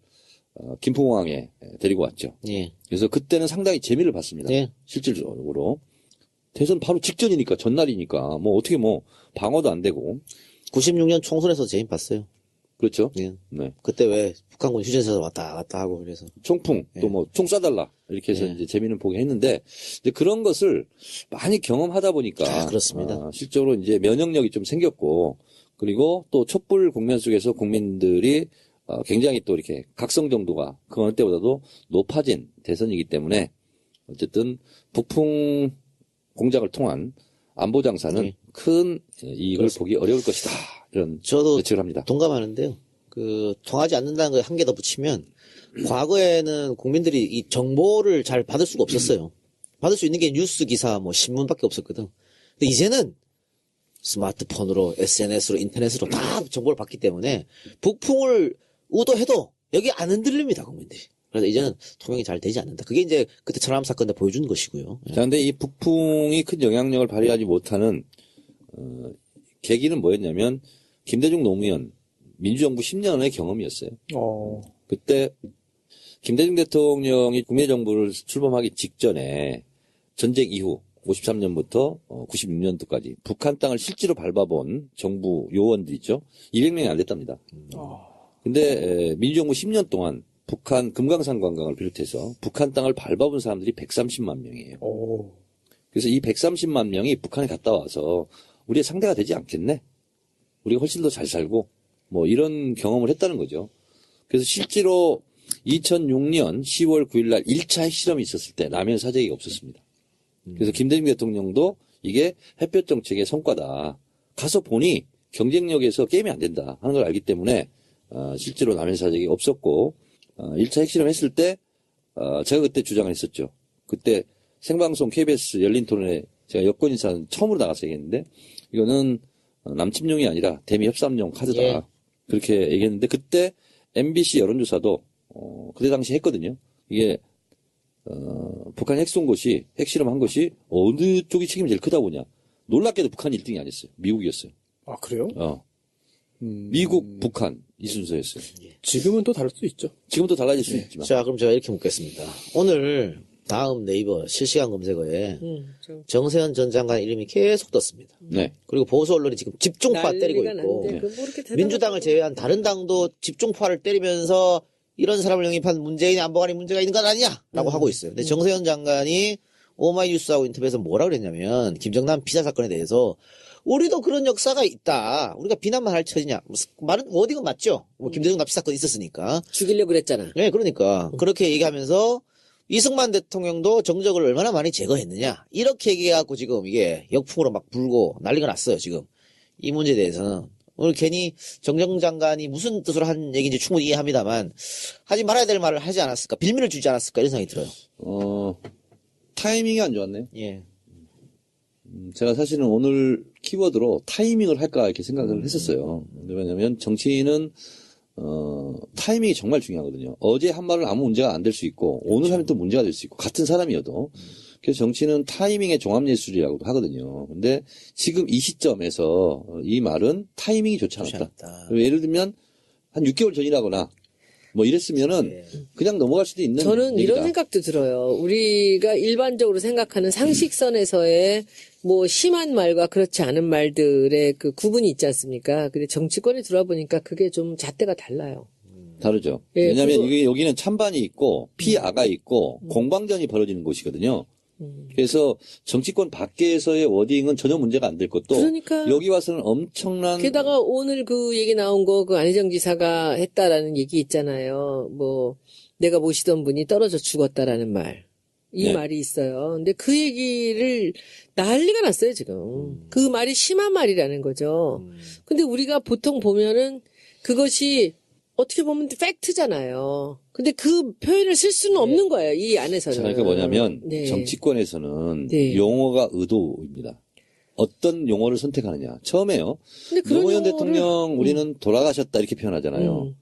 김포공항에 데리고 왔죠. 예. 그래서 그때는 상당히 재미를 봤습니다. 예. 실질적으로. 대선 바로 직전이니까 전날이니까 뭐 어떻게 뭐 방어도 안 되고 96년 총선에서 재임 봤어요. 그렇죠. 예. 네. 그때 왜 북한군 휴전선에서 왔다 갔다 하고 그래서. 총풍 예. 또 뭐 총 쏴달라 이렇게 해서 예. 이제 재미는 보게 했는데 이제 그런 것을 많이 경험하다 보니까 그렇습니다. 실제로 이제 면역력이 좀 생겼고 그리고 또 촛불 국면 속에서 국민들이 굉장히 또 이렇게 각성 정도가 그 어느 때보다도 높아진 대선이기 때문에 어쨌든 북풍 공작을 통한 안보 장사는 예. 큰 이익을 보기 어려울 것이다. 이런 저도 예측을 합니다. 동감하는데요. 통하지 않는다는 걸 한 개 더 붙이면 과거에는 국민들이 이 정보를 잘 받을 수가 없었어요. 받을 수 있는 게 뉴스 기사 뭐 신문밖에 없었거든. 근데 이제는 스마트폰으로 SNS로 인터넷으로 다 정보를 받기 때문에 북풍을 의도해도 여기 안 흔들립니다, 국민들이. 그래서 이제는 통용이 잘 되지 않는다. 그게 이제 그때 천안함 사건 때 보여준 것이고요. 예. 자, 근데 이 북풍이 큰 영향력을 발휘하지 못하는 계기는 뭐였냐면 김대중 노무현 민주정부 10년의 경험이었어요. 그때 김대중 대통령이 국민의 정부를 출범하기 직전에 전쟁 이후 53년부터 96년도까지 북한 땅을 실제로 밟아본 정부 요원들 있죠. 200명이 안 됐답니다. 근데 민주정부 10년 동안 북한 금강산 관광을 비롯해서 북한 땅을 밟아본 사람들이 130만 명이에요. 그래서 이 130만 명이 북한에 갔다 와서 우리의 상대가 되지 않겠네. 우리가 훨씬 더 잘 살고 뭐 이런 경험을 했다는 거죠. 그래서 실제로 2006년 10월 9일 날 1차 핵실험이 있었을 때 라면 사재기가 없었습니다. 그래서 김대중 대통령도 이게 햇볕 정책의 성과다. 가서 보니 경쟁력에서 게임이 안 된다 하는 걸 알기 때문에 실제로 라면 사재기가 없었고 1차 핵실험 했을 때 제가 그때 주장을 했었죠. 그때 생방송 KBS 열린 토론에 제가 여권 인사는 처음으로 나가서 얘기했는데 이거는 남침용이 아니라 대미 협상용 카드다. 예. 그렇게 얘기했는데 그때 MBC 여론조사도 그때 당시 했거든요. 이게 북한 핵 쏜 것이 핵실험한 것이 어느 쪽이 책임이 제일 크다 보냐. 놀랍게도 북한이 1등이 아니었어요. 미국이었어요. 아, 그래요? 미국, 북한 이 순서였어요. 지금은 또 다를 수 있죠. 지금도 달라질 수 있지만. 자, 그럼 제가 이렇게 묻겠습니다. 오늘 다음 네이버 실시간 검색어에 정세현 전 장관 이름이 계속 떴습니다. 네. 그리고 보수 언론이 지금 집중파 때리고 있고 민주당을 제외한 다른 당도 집중파를 때리면서 이런 사람을 영입한 문재인의 안보관에 문제가 있는 건 아니냐라고 하고 있어요. 근데 정세현 장관이 오마이뉴스하고 인터뷰에서 뭐라 그랬냐면 김정남 피살 사건에 대해서 우리도 그런 역사가 있다. 우리가 비난만 할 처지냐. 말은 어디가 맞죠. 뭐 김대중 납치 사건 있었으니까. 죽이려고 그랬잖아. 네, 그러니까 그렇게 얘기하면서 이승만 대통령도 정적을 얼마나 많이 제거했느냐. 이렇게 얘기해갖고 지금 이게 역풍으로 막 불고 난리가 났어요, 지금. 이 문제에 대해서는. 오늘 괜히 정정 장관이 무슨 뜻으로 한 얘기인지 충분히 이해합니다만, 하지 말아야 될 말을 하지 않았을까, 빌미를 주지 않았을까, 이런 생각이 들어요. 타이밍이 안 좋았네요. 예. 제가 사실은 오늘 키워드로 타이밍을 할까 이렇게 생각을 했었어요. 왜냐면 정치인은 타이밍이 정말 중요하거든요. 어제 한 말은 아무 문제가 안 될 수 있고 오늘 하면 또 문제가 될 수 있고 같은 사람이어도. 그래서 정치는 타이밍의 종합예술이라고도 하거든요. 근데 지금 이 시점에서 이 말은 타이밍이 좋지 않았다. 예를 들면 한 6개월 전이라거나 뭐 이랬으면은 그냥 넘어갈 수도 있는 저는 얘기다. 이런 생각도 들어요. 우리가 일반적으로 생각하는 상식선에서의 뭐 심한 말과 그렇지 않은 말들의 그 구분이 있지 않습니까? 근데 정치권에 들어와 보니까 그게 좀 잣대가 달라요. 다르죠. 예, 왜냐하면 그거- 여기는 찬반이 있고 피아가 있고 공방전이 벌어지는 곳이거든요. 그래서 정치권 밖에서의 워딩은 전혀 문제가 안 될 것도 그러니까. 여기 와서는 엄청난 게다가 오늘 그 얘기 나온 거 그 안희정 지사가 했다라는 얘기 있잖아요. 뭐 내가 모시던 분이 떨어져 죽었다라는 말. 이 네. 말이 있어요. 근데 그 얘기를 난리가 났어요, 지금. 그 말이 심한 말이라는 거죠. 근데 우리가 보통 보면은 그것이 어떻게 보면 팩트잖아요. 근데 그 표현을 쓸 수는 없는 거예요, 이 안에서는. 자, 그러니까 뭐냐면 네. 정치권에서는 네. 용어가 의도입니다. 어떤 용어를 선택하느냐. 처음에요. 근데 그런 노무현 용어를- 대통령 우리는 돌아가셨다 이렇게 표현하잖아요.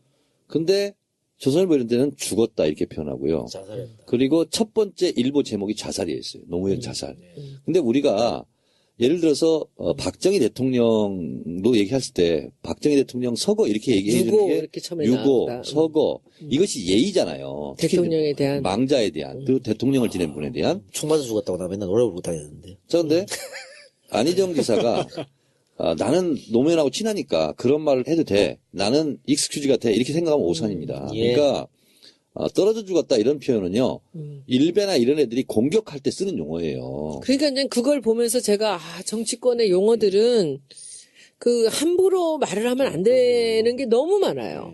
근데 조선일보 이런 데는 죽었다 이렇게 표현하고요. 자살했다. 그리고 첫 번째 일보 제목이 자살이었어요. 노무현 자살. 근데 우리가 예를 들어서 박정희 대통령도 얘기했을 때 박정희 대통령 서거 이렇게 얘기해 주는 유고 게 이렇게 처음에 유고, 나왔다. 서거 이것이 예의잖아요. 특히 대통령에 대한. 망자에 대한 그 대통령을 지낸 분에 대한. 총 맞아 죽었다고 나 맨날 노래 부르고 다녔는데. 자, 근데 안희정 지사가 나는 노무현하고 친하니까 그런 말을 해도 돼. 나는 익스큐즈가 돼. 이렇게 생각하면 오산입니다. 예. 그러니까 떨어져 죽었다 이런 표현은요. 일베나 이런 애들이 공격할 때 쓰는 용어예요. 그러니까 이제 그걸 보면서 제가 정치권의 용어들은 그 함부로 말을 하면 안 되는 게 너무 많아요.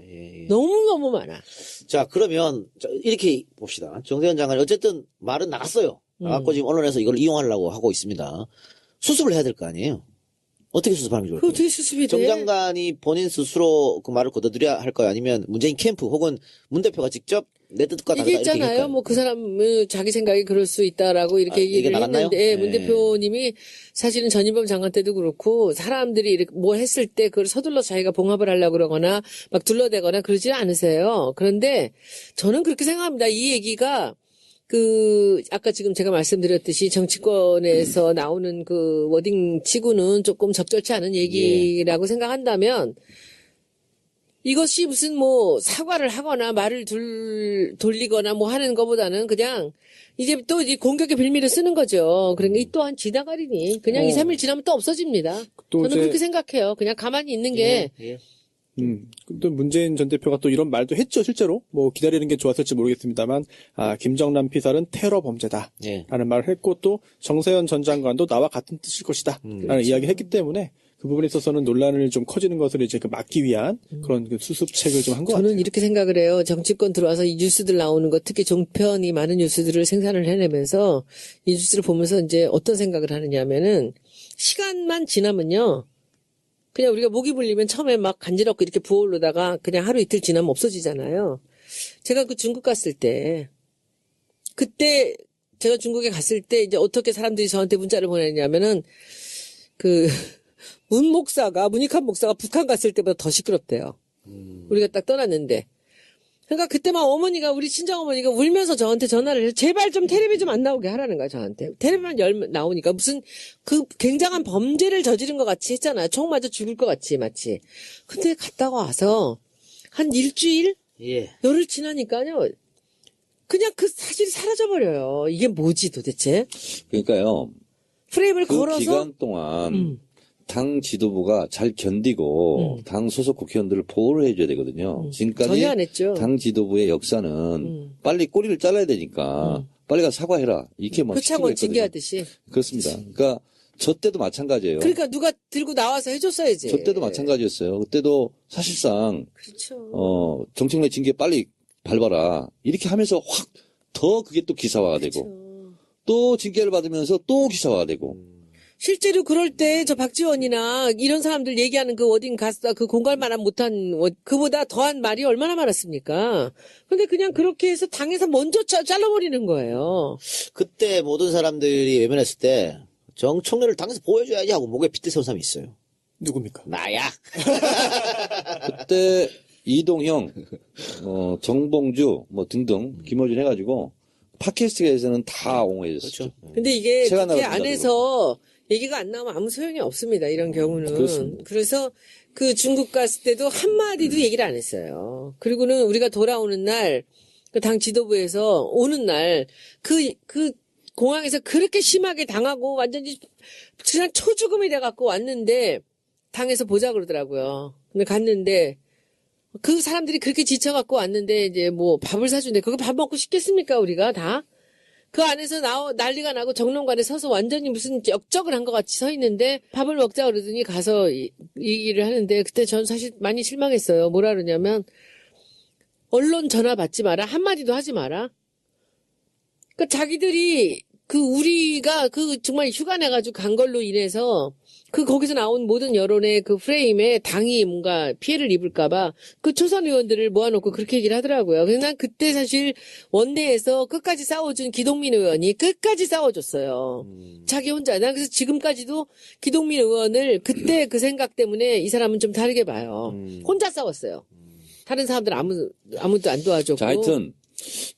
너무너무 많아. 자, 그러면 이렇게 봅시다. 정세현 장관이 어쨌든 말은 나갔어요. 나갔고 지금 언론에서 이걸 이용하려고 하고 있습니다. 수습을 해야 될 거 아니에요? 어떻게 수습하는 게 그거 좋을까요? 어떻게 수습이 정 돼? 장관이 본인 스스로 그 말을 거둬들여야 할까요? 아니면 문재인 캠프 혹은 문 대표가 직접 내 뜻과 다르다 이게 이렇게 있잖아요. 할까요? 뭐 그 사람 자기 생각이 그럴 수 있다라고 이렇게 이게 얘기를 나갔나요? 했는데 문 네. 대표님이 사실은 전인범 장관 때도 그렇고 사람들이 이렇게 뭐 했을 때 그걸 서둘러 자기가 봉합을 하려고 그러거나 막 둘러대거나 그러지 않으세요. 그런데 저는 그렇게 생각합니다. 이 얘기가 아까 지금 제가 말씀드렸듯이 정치권에서 나오는 그 워딩 치고는 조금 적절치 않은 얘기라고 생각한다면 이것이 무슨 뭐 사과를 하거나 말을 돌리거나 뭐 하는 것보다는 그냥 이제 또 이 공격의 빌미를 쓰는 거죠. 그러니까 이 또한 지나가리니 그냥 2, 3일 지나면 또 없어집니다. 또 저는 이제- 그렇게 생각해요. 그냥 가만히 있는 게 예. 또 문재인 전 대표가 또 이런 말도 했죠, 실제로. 뭐 기다리는 게 좋았을지 모르겠습니다만, 김정남 피살은 테러 범죄다. 예. 라는 말을 했고, 또 정세현 전 장관도 나와 같은 뜻일 것이다. 라는 이야기를 했기 때문에 그 부분에 있어서는 논란을 좀 커지는 것을 이제 막기 위한 그런 그 수습책을 좀 한 것 같아요. 저는 이렇게 생각을 해요. 정치권 들어와서 이 뉴스들 나오는 거, 특히 종편이 많은 뉴스들을 생산을 해내면서 이 뉴스를 보면서 이제 어떤 생각을 하느냐면은 시간만 지나면요. 그냥 우리가 목이 불리면 처음에 막 간지럽고 이렇게 부어오르다가 그냥 하루 이틀 지나면 없어지잖아요. 제가 그 중국 갔을 때, 그때 제가 중국에 갔을 때 이제 어떻게 사람들이 저한테 문자를 보냈냐면은 문익환 목사가 북한 갔을 때보다 더 시끄럽대요. 우리가 딱 떠났는데. 그러니까 그때 막 우리 친정어머니가 울면서 저한테 전화를 해서 제발 좀 텔레비 좀 안 나오게 하라는 거야, 저한테. 텔레비만 나오니까 무슨 그 굉장한 범죄를 저지른 것 같이 했잖아요. 총 맞아 죽을 것 같이, 마치. 근데 갔다가 와서 한 일주일? 예. 열흘 지나니까요. 그냥 그 사실이 사라져버려요. 이게 뭐지 도대체? 그러니까요. 프레임을 그 걸어서 기간 동안 당 지도부가 잘 견디고 당 소속 국회의원들을 보호를 해줘야 되거든요. 지금까지 전혀 안 했죠. 당 지도부의 역사는 빨리 꼬리를 잘라야 되니까 빨리 가서 사과해라. 이렇게 막 시키고 표창원 있거든요. 징계하듯이. 그렇습니다. 그러니까 저 때도 마찬가지예요. 그러니까 누가 들고 나와서 해줬어야지. 저 때도 마찬가지였어요. 그때도 사실상 그렇죠. 정청래 징계 빨리 밟아라. 이렇게 하면서 확 더 그게 또 기사화가 되고 또 징계를 받으면서 또 기사화가 되고 실제로 그럴 때 저 박지원이나 이런 사람들 얘기하는 그 어딘 가서 그 공갈만한 못한 그보다 더한 말이 얼마나 많았습니까? 근데 그냥 그렇게 해서 당에서 먼저 잘라버리는 거예요. 그때 모든 사람들이 외면했을 때 정청래를 당에서 보여줘야지 하고 목에 핏대 세운 사람이 있어요. 누굽니까? 나야. 그때 이동형, 정봉주 뭐 등등 김어준 해가지고 팟캐스트에서는 다 옹호해줬었죠. 근데 이게 시간 국회 나가지고. 안에서 얘기가 안 나오면 아무 소용이 없습니다. 이런 경우는. 그렇습니다. 그래서 그 중국 갔을 때도 한마디도 얘기를 안 했어요. 그리고는 우리가 돌아오는 날, 그 당 지도부에서 오는 날, 그 공항에서 그렇게 심하게 당하고 완전히 그냥 초죽음이 돼갖고 왔는데 당에서 보자 그러더라고요. 근데 갔는데 그 사람들이 그렇게 지쳐갖고 왔는데 이제 뭐 밥을 사준대. 거기 밥 먹고 싶겠습니까 우리가 다? 그 안에서 난리가 나고 정론관에 서서 완전히 무슨 역적을 한 것 같이 서 있는데 밥을 먹자 그러더니 가서 얘기를 하는데 그때 전 사실 많이 실망했어요. 뭐라 그러냐면 언론 전화 받지 마라. 한마디도 하지 마라. 그 자기들이 우리가 정말 휴가 내가지고 간 걸로 인해서 거기서 나온 모든 여론의 그 프레임에 당이 뭔가 피해를 입을까봐 그 초선 의원들을 모아놓고 그렇게 얘기를 하더라고요. 그래서 난 그때 사실 원내에서 끝까지 싸워준 기동민 의원이 끝까지 싸워줬어요. 자기 혼자. 난 그래서 지금까지도 기동민 의원을 그때 그 생각 때문에 이 사람은 좀 다르게 봐요. 혼자 싸웠어요. 다른 사람들 아무도 안 도와줬고. 자, 하여튼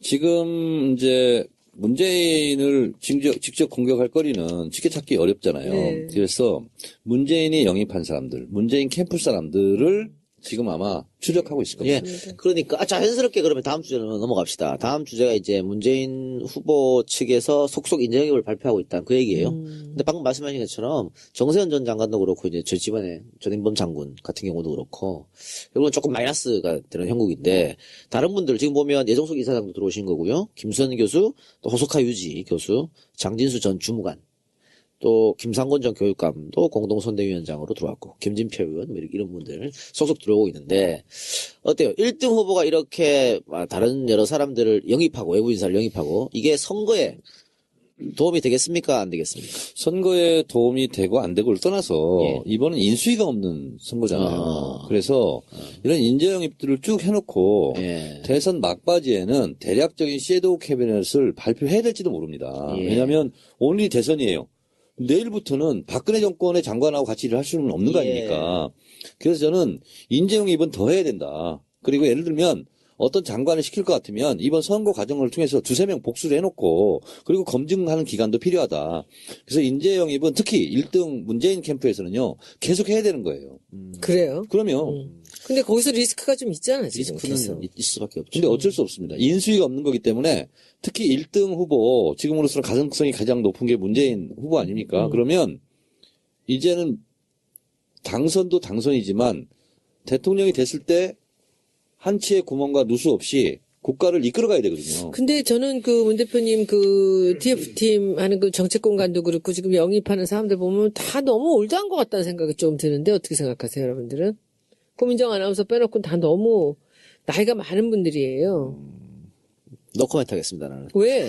지금 이제 문재인을 직접 공격할 거리는 지켜찾기 어렵잖아요. 네. 그래서 문재인이 영입한 사람들, 문재인 캠프 사람들을 지금 아마 추적하고 있을 겁니다. 예. 그러니까 자연스럽게 그러면 다음 주제로 넘어갑시다. 다음 주제가 이제 문재인 후보 측에서 속속 인재영입을 발표하고 있다는 그 얘기예요. 근데 방금 말씀하신 것처럼 정세현 전 장관도 그렇고 이제 저 집안에 전인범 장군 같은 경우도 그렇고 이건 조금 마이너스가 되는 형국인데 다른 분들 지금 보면 예정숙 이사장도 들어오신 거고요. 김수현 교수, 또 호소카 유지 교수, 장진수 전 주무관, 또 김상곤 전 교육감도 공동선대위원장으로 들어왔고 김진표 의원 뭐 이런 분들 속속 들어오고 있는데 어때요? 1등 후보가 이렇게 다른 여러 사람들을 영입하고 외부 인사를 영입하고 이게 선거에 도움이 되겠습니까? 안 되겠습니까? 선거에 도움이 되고 안 되고를 떠나서 예. 이번은 인수위가 없는 선거잖아요. 그래서 이런 인재 영입들을 쭉 해놓고 예. 대선 막바지에는 대략적인 섀도우 캐비넷을 발표해야 될지도 모릅니다. 예. 왜냐하면 오늘이 대선이에요. 내일부터는 박근혜 정권의 장관하고 같이 일을 할 수는 없는 거 예. 아닙니까? 그래서 저는 인재 영입은 더 해야 된다. 그리고 예를 들면 어떤 장관을 시킬 것 같으면 이번 선거 과정을 통해서 두세 명 복수를 해놓고 그리고 검증하는 기간도 필요하다. 그래서 인재 영입은 특히 1등 문재인 캠프에서는요 계속 해야 되는 거예요. 그래요. 그러면 근데 거기서 리스크가 좀 있잖아, 지금. 리스크는 계속. 있을 수밖에 없죠. 근데 어쩔 수 없습니다. 인수위가 없는 거기 때문에 특히 1등 후보 지금으로서는 가능성이 가장 높은 게 문재인 후보 아닙니까? 그러면 이제는 당선도 당선이지만 대통령이 됐을 때 한치의 구멍과 누수 없이 국가를 이끌어가야 되거든요. 근데 저는 문 대표님 TF팀 하는 정책공간도 그렇고 지금 영입하는 사람들 보면 다 너무 올드한 것 같다는 생각이 좀 드는데 어떻게 생각하세요, 여러분들은? 고민정 아나운서 빼놓고는 다 너무 나이가 많은 분들이에요. 노코멘트 하겠습니다, 나는. 왜?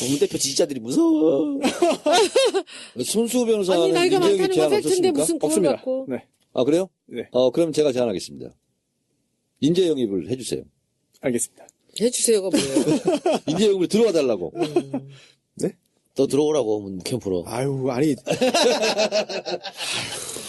문 대표 지지자들이 무서워. 손수호 변호사는 아니, 나이가 인재 영입 많다는 건 제안 팩트인데 없었습니까? 무슨 그걸 없습니다. 갖고. 네, 아 그래요? 네, 그럼 제가 제안하겠습니다. 인재 영입을 해주세요. 알겠습니다. 해주세요가 뭐예요? 인재 영입을 들어와 달라고. 네? 너 들어오라고 캠프로. 아유, 아니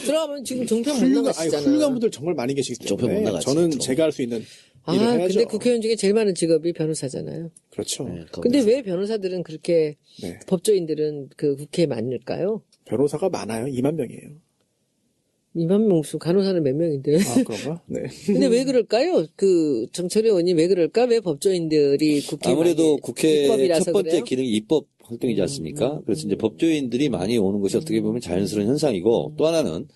들어가면 지금 종편 못 나가시잖아. 훌륭한 분들 정말 많이 계시기 종편 못 때문에 나가지, 저는 좀. 제가 할 수 있는 일을 해야죠. 근데 국회의원 중에 제일 많은 직업이 변호사잖아요. 그렇죠. 네, 근데 왜 변호사들은 그렇게 네. 법조인들은 국회에 많을까요? 변호사가 많아요. 2만 명이에요. 2만 명 무슨 간호사는 몇 명인데. 아, 그런가? 네. 근데 왜 그럴까요? 정철희 의원이 왜 그럴까? 왜 법조인들이 국회에 아무래도 많이 국회 입법이라서 첫 번째 그래요? 기능이 입법 활동이지 않습니까? 그래서 이제 법조인들이 많이 오는 것이 어떻게 보면 자연스러운 현상이고 또 하나는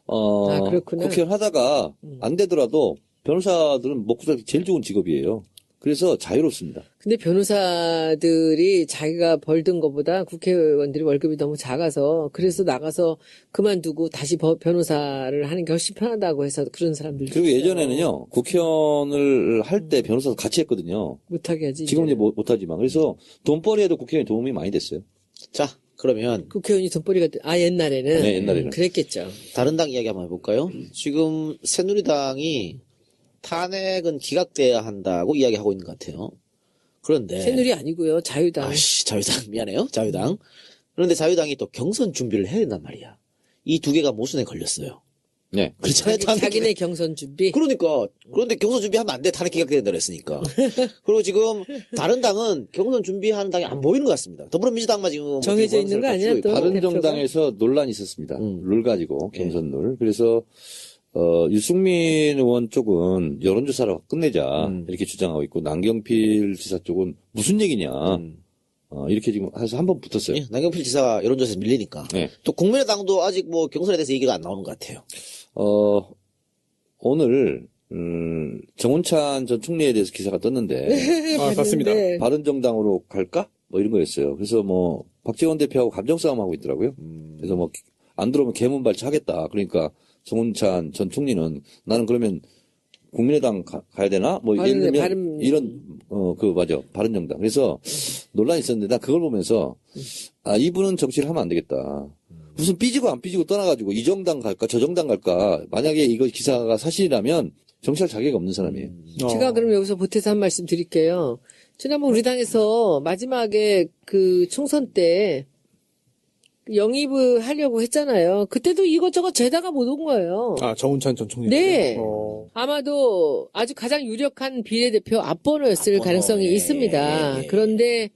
그렇구나. 국회의원 하다가 안 되더라도 변호사들은 먹고 살기 제일 좋은 직업이에요. 그래서 자유롭습니다. 근데 변호사들이 자기가 벌든 것보다 국회의원들이 월급이 너무 작아서 그래서 나가서 그만두고 다시 변호사를 하는 게 훨씬 편하다고 해서 그런 사람들도 그리고 있어요. 예전에는요, 국회의원을 할 때 변호사도 같이 했거든요. 못하게 하지. 지금은 이제 이제는. 못하지만. 그래서 돈벌이에도 국회의원이 도움이 많이 됐어요. 자, 그러면 국회의원이 돈벌이가 옛날에는 네, 옛날에는. 그랬겠죠. 다른 당 이야기 한번 해볼까요? 지금 새누리당이 탄핵은 기각돼야 한다고 이야기하고 있는 것 같아요. 그런데 새누리 아니고요. 자유당. 아씨, 자유당 미안해요. 자유당. 그런데 자유당이 또 경선 준비를 해야 된단 말이야. 이 두 개가 모순에 걸렸어요. 네. 그렇잖아요. 탄핵 자기네 경선 준비. 그런데 경선 준비하면 안 돼. 탄핵 기각된다 그랬으니까. 그리고 지금 다른 당은 경선 준비하는 당이 안 보이는 것 같습니다. 더불어민주당만 지금 뭐 정해져 있는 거 아니야, 또? 바른정당에서 논란이 있었습니다. 룰 가지고, 경선 룰. 그래서, 유승민 의원 쪽은 여론조사를 끝내자, 이렇게 주장하고 있고, 남경필 지사 쪽은 무슨 얘기냐, 이렇게 지금 해서 한번 붙었어요. 예, 남경필 지사가 여론조사에서 밀리니까. 네. 또 국민의당도 아직 뭐 경선에 대해서 얘기가 안 나오는 것 같아요. 오늘, 정운찬 전 총리에 대해서 기사가 떴는데, 아, 맞습니다. 봤는데 바른정당으로 갈까? 뭐 이런 거였어요. 그래서 뭐, 박지원 대표하고 감정싸움하고 있더라고요. 그래서 뭐, 안 들어오면 개문 발차하겠다. 그러니까, 정운찬 전 총리는 나는 그러면 국민의당 가야 되나? 뭐, 예를 들면, 맞아. 바른정당. 그래서 논란이 있었는데, 나 그걸 보면서, 이분은 정치를 하면 안 되겠다. 무슨 삐지고 안 삐지고 떠나가지고 이 정당 갈까, 저 정당 갈까. 만약에 이거 기사가 사실이라면 정치할 자격이 없는 사람이에요. 제가 그럼 여기서 보태서 한 말씀 드릴게요. 지난번 우리 당에서 마지막에 그 총선 때 영입을 하려고 했잖아요. 그때도 이것저것 재다가 못 온 거예요. 아, 정운찬 전 총리. 네. 아마도 아주 가장 유력한 비례대표 앞번호였을 앞번호, 가능성이 예, 있습니다. 예. 그런데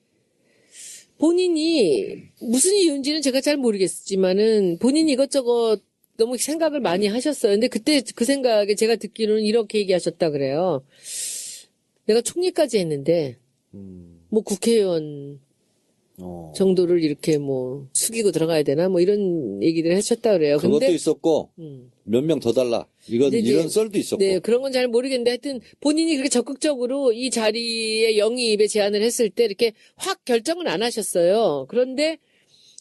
본인이 무슨 이유인지는 제가 잘 모르겠지만은 본인이 이것저것 너무 생각을 많이 하셨어요. 근데 그때 그 생각에 제가 듣기로는 이렇게 얘기하셨다 그래요. 내가 총리까지 했는데 뭐 국회의원 정도를 이렇게 뭐 숙이고 들어가야 되나 뭐 이런 얘기를 하셨다 그래요. 그것도 근데 있었고, 몇 명 더 달라. 근데 이제- 이런 썰도 있었고. 네, 그런 건 잘 모르겠는데 하여튼 본인이 그렇게 적극적으로 이 자리에 영입에 제안을 했을 때 이렇게 확 결정은 안 하셨어요. 그런데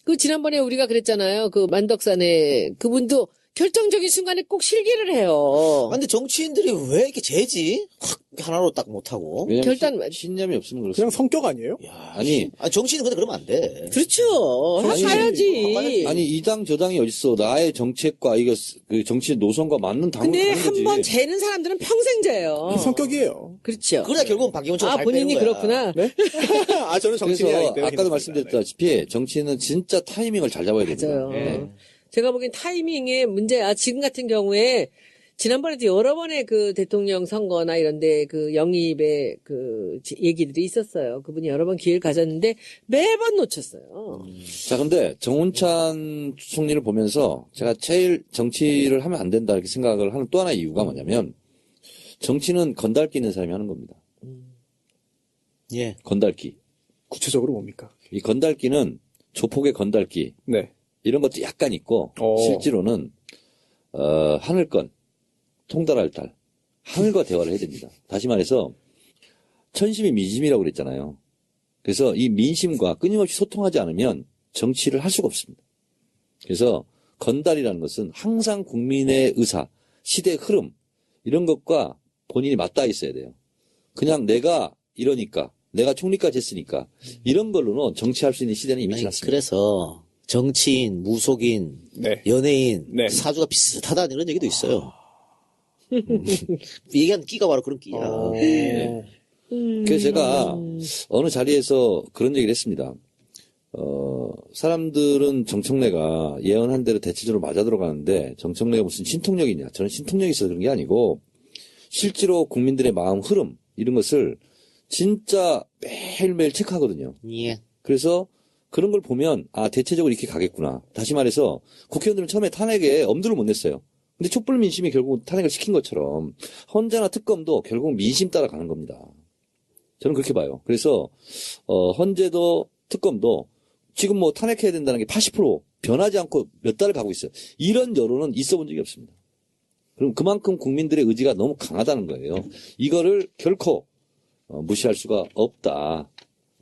그 지난번에 우리가 그랬잖아요. 그 만덕산에 그분도 결정적인 순간에 꼭 실기를 해요. 근데 정치인들이 왜 이렇게 재지? 확 하나로 딱 못하고. 왜냐면 결단- 신념이 없으면 그렇습니다. 그냥 성격 아니에요? 아니, 정치인은 근데 그러면 안 돼. 그렇죠. 아니, 해야지. 아니 이 당 저 당이 어딨어? 나의 정책과 이거 그 정치 노선과 맞는 당을 근데 가는 거지. 한 번 재는 사람들은 평생 재요. 성격이에요. 그렇죠. 그래야 결국은 박기문처럼 아, 잘 본인이 빼는 거야. 그렇구나. 네? 아, 저는 정치인이 아니기 그래서 때문에. 아까도 괜찮습니다. 말씀드렸다시피 정치는 진짜 타이밍을 잘 잡아야 됩니다. 맞아요. 네. 제가 보기엔 타이밍의 문제야. 지금 같은 경우에 지난번에도 여러 번의 그 대통령 선거나 이런데 그 영입의 그 얘기들이 있었어요. 그분이 여러 번 기회를 가졌는데 매번 놓쳤어요. 자, 근데 정운찬 총리를 보면서 제가 제일 정치를 하면 안 된다 이렇게 생각을 하는 또 하나의 이유가 뭐냐면 정치는 건달기 있는 사람이 하는 겁니다. 예. 건달기. 구체적으로 뭡니까? 이 건달기는 조폭의 건달기 네. 이런 것도 약간 있고 실제로는 하늘권 통달할 달 하늘과 대화를 해야 됩니다. 다시 말해서 천심이 민심이라고 그랬잖아요. 그래서 이 민심과 끊임없이 소통하지 않으면 정치를 할 수가 없습니다. 그래서 건달이라는 것은 항상 국민의 의사, 시대의 흐름 이런 것과 본인이 맞닿아 있어야 돼요. 그냥 내가 이러니까 내가 총리까지 했으니까 이런 걸로는 정치할 수 있는 시대는 이미 아니, 지났습니다. 그래서 정치인, 무속인, 네. 연예인, 네. 사주가 비슷하다는 이런 얘기도 있어요. 얘기한 끼가 바로 그런 끼야. 그래서 제가 어느 자리에서 그런 얘기를 했습니다. 사람들은 정청래가 예언한 대로 대체적으로 맞아 들어가는데 정청래가 무슨 신통력이냐. 저는 신통력이 있어서 그런 게 아니고 실제로 국민들의 마음 흐름 이런 것을 진짜 매일매일 체크하거든요. 예. 그래서 그런 걸 보면 대체적으로 이렇게 가겠구나. 다시 말해서 국회의원들은 처음에 탄핵에 엄두를 못 냈어요. 근데 촛불 민심이 결국 탄핵을 시킨 것처럼 헌재나 특검도 결국 민심 따라 가는 겁니다. 저는 그렇게 봐요. 그래서 헌재도 특검도 지금 뭐 탄핵해야 된다는 게 80% 변하지 않고 몇 달을 가고 있어요. 이런 여론은 있어 본 적이 없습니다. 그럼 그만큼 국민들의 의지가 너무 강하다는 거예요. 이거를 결코 무시할 수가 없다.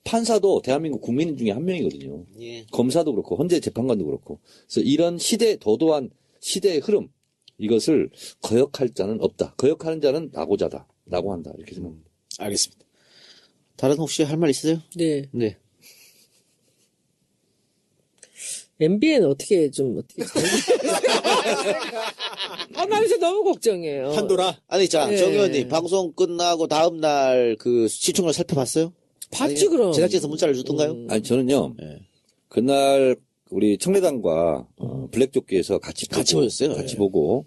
판사도 대한민국 국민 중에 한 명이거든요. 예. 검사도 그렇고 헌재 재판관도 그렇고. 그래서 이런 도도한 시대의 흐름 이것을 거역할 자는 없다. 거역하는 자는 낙오자다라고 한다. 이렇게 생각합니다. 알겠습니다. 다른 혹시 할 말 있으세요? 네. 네. MBN 어떻게 나 요새 너무 걱정해요. 판도라. 아니, 자, 네. 정 의원님, 방송 끝나고 다음날 그 시청률 살펴봤어요? 봤지, 그럼. 제작진에서 문자를 주던가요? 아니 저는요. 네. 그날 우리 청래당과 블랙조끼에서 같이 보셨어요? 같이 예. 보고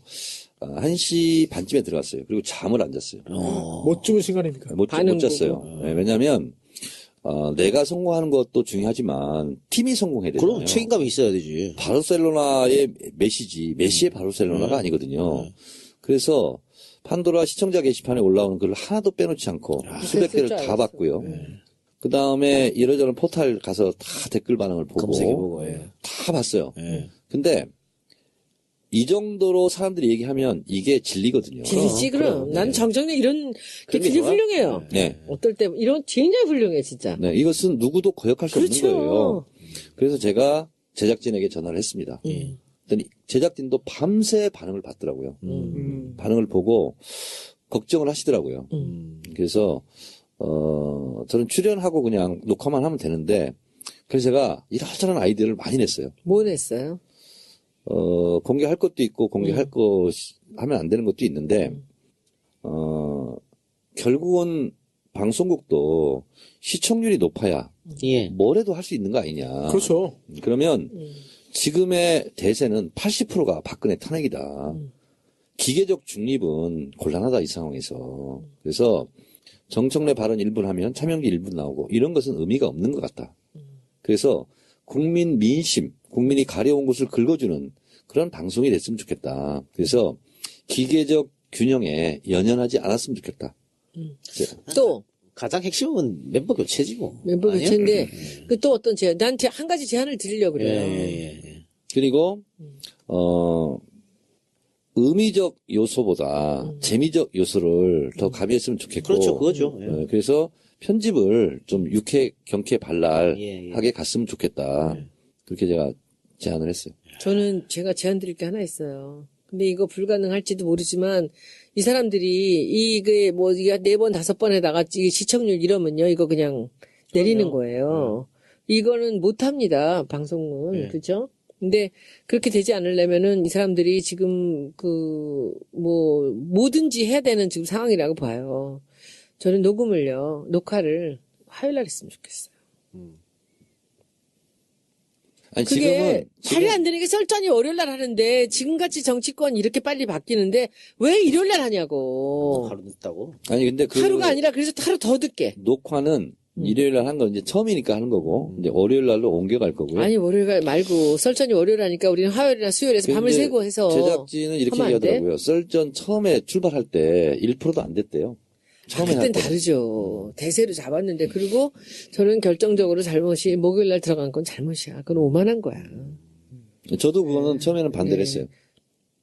1시 반쯤에 들어갔어요. 그리고 잠을 안 잤어요. 못 주무신 거 아닙니까? 못 반응 잤어요. 네, 왜냐하면 내가 성공하는 것도 중요하지만 팀이 성공해야 되잖아요. 그럼 책임감이 있어야 되지. 바르셀로나의 메시의 바르셀로나가 아니거든요. 그래서 판도라 시청자 게시판에 올라오는 글을 하나도 빼놓지 않고 수백 개를 줄 다 알았어. 봤고요. 그 다음에 이러저런 포털 가서 다 댓글 반응을 보고 검색해보고, 예. 다 봤어요. 예. 근데 이 정도로 사람들이 얘기하면 이게 진리거든요. 진리지, 그럼. 난 정정래 이런 게 그런 게 되게 좋아? 훌륭해요. 네. 어떨 때, 이런, 굉장히 훌륭해, 진짜. 네, 이것은 누구도 거역할 수 그렇죠. 없는 거예요. 그래서 제가 제작진에게 전화를 했습니다. 그랬더니 제작진도 밤새 반응을 봤더라고요. 반응을 보고 걱정을 하시더라고요. 그래서 저는 출연하고 그냥 녹화만 하면 되는데 그래서 제가 이런저런 아이디어를 많이 냈어요. 뭐 냈어요? 공개할 것도 있고 공개할 거 하면 안 되는 것도 있는데 결국은 방송국도 시청률이 높아야 예. 뭐래도 할 수 있는 거 아니냐. 그렇죠. 그러면 지금의 대세는 80%가 박근혜 탄핵이다. 기계적 중립은 곤란하다 이 상황에서. 그래서 정청래 발언 1분 하면 차명기 1분 나오고 이런 것은 의미가 없는 것 같다. 그래서 국민 민심, 국민이 가려운 곳을 긁어주는 그런 방송이 됐으면 좋겠다. 그래서 기계적 균형에 연연하지 않았으면 좋겠다. 또, 가장 핵심은 멤버 교체지 뭐. 멤버 아니에요? 교체인데, 그 또 어떤 제안, 난 한 가지 제안을 드리려고 예, 그래요. 예. 그리고 의미적 요소보다 재미적 요소를 더 가미했으면 좋겠고. 그렇죠, 그거죠. 예. 그래서 편집을 좀 유쾌, 경쾌, 발랄하게 예, 예. 갔으면 좋겠다. 그렇게 제가 제안을 했어요. 저는 제가 제안 드릴 게 하나 있어요. 근데 이거 불가능할지도 모르지만, 이 사람들이, 이게 뭐, 이게 4번, 5번 에다가 이 시청률 이러면요, 이거 그냥 내리는 거예요. 이거는 못합니다, 방송은. 네. 그죠? 근데 그렇게 되지 않으려면은 이 사람들이 지금 뭐든지 해야 되는 지금 상황이라고 봐요. 저는 녹화를 화요일 날 했으면 좋겠어요. 아니, 그게 지금은 말이 안 되는 게 설전이 월요일 날 하는데 지금같이 정치권 이렇게 빨리 바뀌는데 왜 일요일 날 하냐고. 하루 늦다고. 아니, 근데 하루가 아니라 그래서 하루 더 늦게. 녹화는 일요일 날 한 건 이제 처음이니까 하는 거고, 이제 월요일 날로 옮겨갈 거고요. 아니 월요일 말고 설전이 월요일 하니까 우리는 화요일이나 수요일에서 밤을 근데 새고 해서 제작진은 이렇게 하면 안 돼? 얘기하더라고요. 썰전 처음에 출발할 때 1%도 안 됐대요. 처음에 그땐 다르죠. 대세로 잡았는데 그리고 저는 결정적으로 잘못이 목요일 날 들어간 건 잘못이야. 그건 오만한 거야. 저도 그거는 처음에는 반대를 네. 했어요.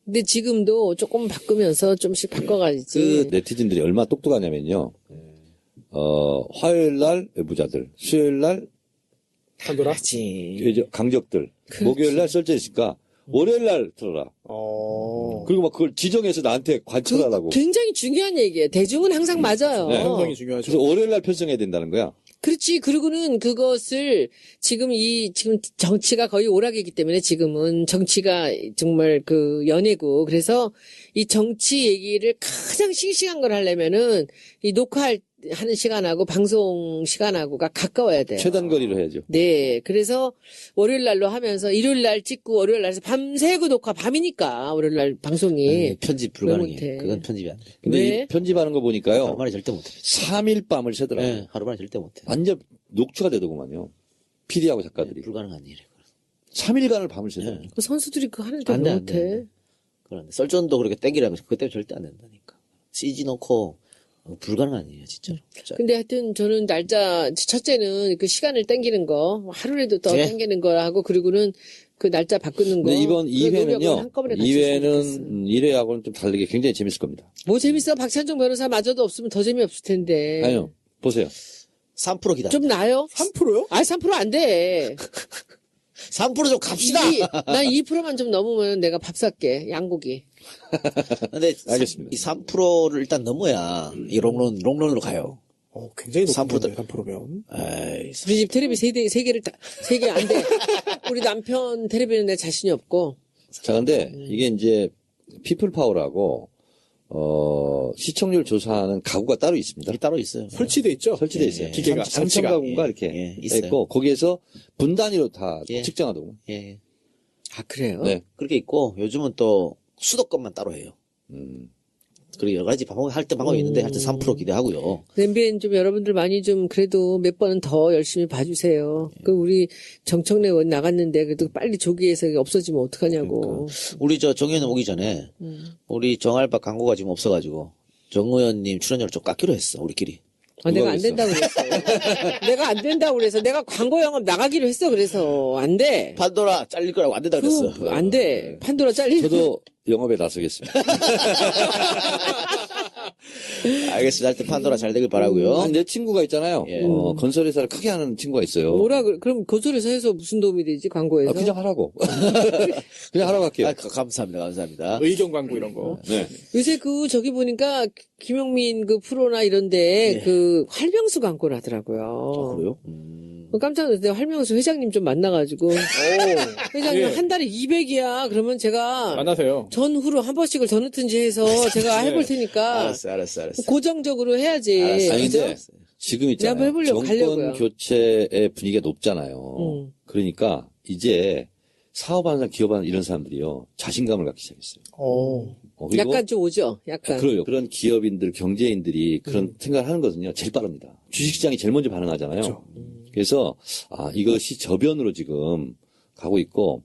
근데 지금도 조금 바꾸면서 좀씩 바꿔가야지. 그 네티즌들이 얼마나 똑똑하냐면요. 화요일 날 외부자들, 수요일 날 판도라. 그렇지. 강적들, 목요일 날 썰전 있으니까 월요일 날 틀어라. 그리고 막 그걸 지정해서 나한테 관철하라고. 굉장히 중요한 얘기예요. 대중은 항상 맞아요. 네. 편성이 중요하죠. 그래서 월요일 날 편성해야 된다는 거야. 그렇지. 그리고는 그것을 지금 정치가 거의 오락이기 때문에 지금은 정치가 정말 그 연예고 그래서 이 정치 얘기를 가장 싱싱한 걸 하려면은 이 녹화하는 시간하고 방송 시간하고가 가까워야 돼요. 최단 거리로 해야죠. 네. 그래서 월요일 날로 하면서 일요일 날 찍고 월요일 날에서 밤새고 녹화 밤이니까 월요일 날 방송이 편집 왜 불가능해. 못해? 그건 편집이 안 돼. 근데 왜? 이 편집하는 거 보니까요. 하루 만에 절대 못해. 3일 밤을 새더라고요. 예, 하루 만에 절대 못해. 완전 녹초가 되더구만요. PD하고 작가들이. 불가능한 일이에요. 3일간을 밤을 새더라고요. 그 선수들이 그거 하는데 안 왜 돼, 안 못해? 돼, 안 돼. 그런데 썰전도 그렇게 땡기라면 그것 때문에 절대 안 된다니까. CG 넣고 불가능한 일이야 진짜로. 진짜. 근데 하여튼 저는 첫째는 그 시간을 땡기는 거, 하루라도 더 네. 땡기는 거 하고, 그리고는 그 날짜 바꾸는 거. 근데 이번 그런 노력을 2회는요. 한꺼번에 같이 했으면 좋겠어요. 2회는 1회하고는 좀 다르게 굉장히 재밌을 겁니다. 뭐 재밌어? 박찬종 변호사 마저도 없으면 더 재미없을 텐데. 아니요. 보세요. 3% 기다. 좀 나요? 3%요? 아, 3%안 돼. 3%좀 갑시다. 난 2%만 좀 넘으면 내가 밥 살게. 양고기. 근데 알겠습니다. 이 3%를 일단 넘어야 이 롱런으로 가요. 굉장히 높은 3% 건데, 3%면. 에이, 우리 집 테레비 세 개 안 돼. 우리 남편 테레비는 내 자신이 없고. 자, 근데 이게 이제 피플 파워라고 시청률 조사하는 가구가 따로 있습니다. 이게 따로 있어요. 설치돼 있죠? 설치돼 있어요. 기계가, 3천 장치가. 가구가 예, 이렇게 예, 있어요. 있고 거기에서 분단위로 다 예. 측정하더군요. 예. 아, 그래요? 네. 그렇게 있고 요즘은 또 수도권만 따로 해요. 그리고 여러 가지 할 때 방법이 있는데 하여튼 3% 기대하고요. MBN 좀 여러분들 많이 좀 그래도 몇 번은 더 열심히 봐주세요. 그 우리 정청래 의원 나갔는데 그래도 빨리 조기에서 없어지면 어떡하냐고. 우리 정의원 오기 전에 우리 정알바 광고가 지금 없어가지고 정 의원님 출연료를 좀 깎기로 했어 우리끼리. 아, 내가 누가 안 된다고 그랬어. 내가 안 된다고 그래서 내가 광고 영업 나가기로 했어. 그래서 안 돼. 판도라 잘릴 거라고 안 된다 그랬어. 안 돼. 판도라 잘리고. 저도 영업에 나서겠습니다. 알겠습니다. 하여튼 판도라 잘 되길 바라고요. 내 친구가 있잖아요. 예. 건설회사를 크게 하는 친구가 있어요. 그럼 건설에서 해서 무슨 도움이 되지 광고에서? 그냥 하라고. 그냥 하라고 할게요. 감사합니다. 감사합니다. 의견 광고 이런 거. 네. 요새 저기 보니까 김용민 프로나 이런데 활명수 광고를 하더라고요. 그래요? 깜짝 놀랐어요. 활명수 회장님 좀 만나가지고. 회장님 예. 한 달에 200이야. 그러면 제가 만나세요. 전후로 한 번씩을 더 넣든지 해서 제가 해볼 테니까 알았어. 고정적으로 해야지. 알았어. 아니, 그죠? 근데 지금 내가 있잖아요. 한번 해보려고 정권 가려고요. 교체의 분위기가 높잖아요. 그러니까 이제 사업하는 사람, 기업하는 이런 사람들이요. 자신감을 갖기 시작했어요. 그리고 약간 좀 오죠. 약간. 그래요. 그런 기업인들, 경제인들이 그런 생각을 하는 것은요. 제일 빠릅니다. 주식시장이 제일 먼저 반응하잖아요. 그래서 이것이 저변으로 지금 가고 있고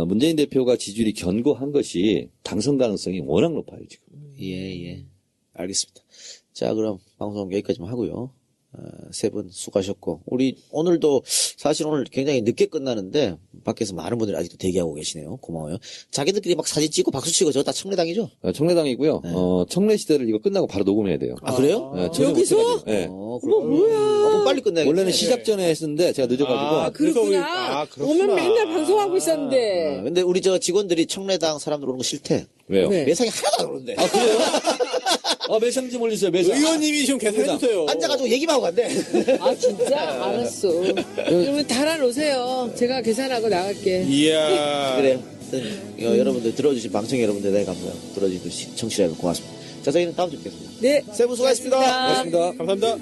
문재인 대표가 지지율이 견고한 것이 당선 가능성이 워낙 높아요. 지금. 예. 알겠습니다. 자, 그럼 방송 여기까지만 하고요. 세 분 수고하셨고, 우리 오늘도 사실 오늘 굉장히 늦게 끝나는데 밖에서 많은 분들이 아직도 대기하고 계시네요. 고마워요. 자기들끼리 막 사진 찍고 박수 치고 저거 다 청래당이죠? 청래당이고요. 청래시대를 이거 끝나고 바로 녹음해야 돼요. 아, 그래요? 네, 전혀 여기서? 못해가지고. 네. 그럼 빨리 끝내야겠네. 원래는 시작 전에 했었는데 제가 늦어가지고 그렇구나. 그렇구나. 오면 맨날 방송하고 있었는데. 근데 우리 직원들이 청래당 사람들 오는 거 싫대. 왜요? 네. 매상이 하나도 안 오는데. 그래요? 매상 좀 올리세요. 매상. 의원님이 좀 계산해주세요. 앉아가지고 얘기만 하고 간대. 아, 진짜? 알았어. 그러면 달아놓으세요. 제가 계산하고 나갈게. 이야. 그래요. 여러분들 들어주신 방청 여러분들 대단히 감사합니다. 들어주신 청취자 여러분 고맙습니다. 자, 저희는 다음 주에 뵙겠습니다. 네. 세 분 수고하셨습니다. 고맙습니다. 감사합니다.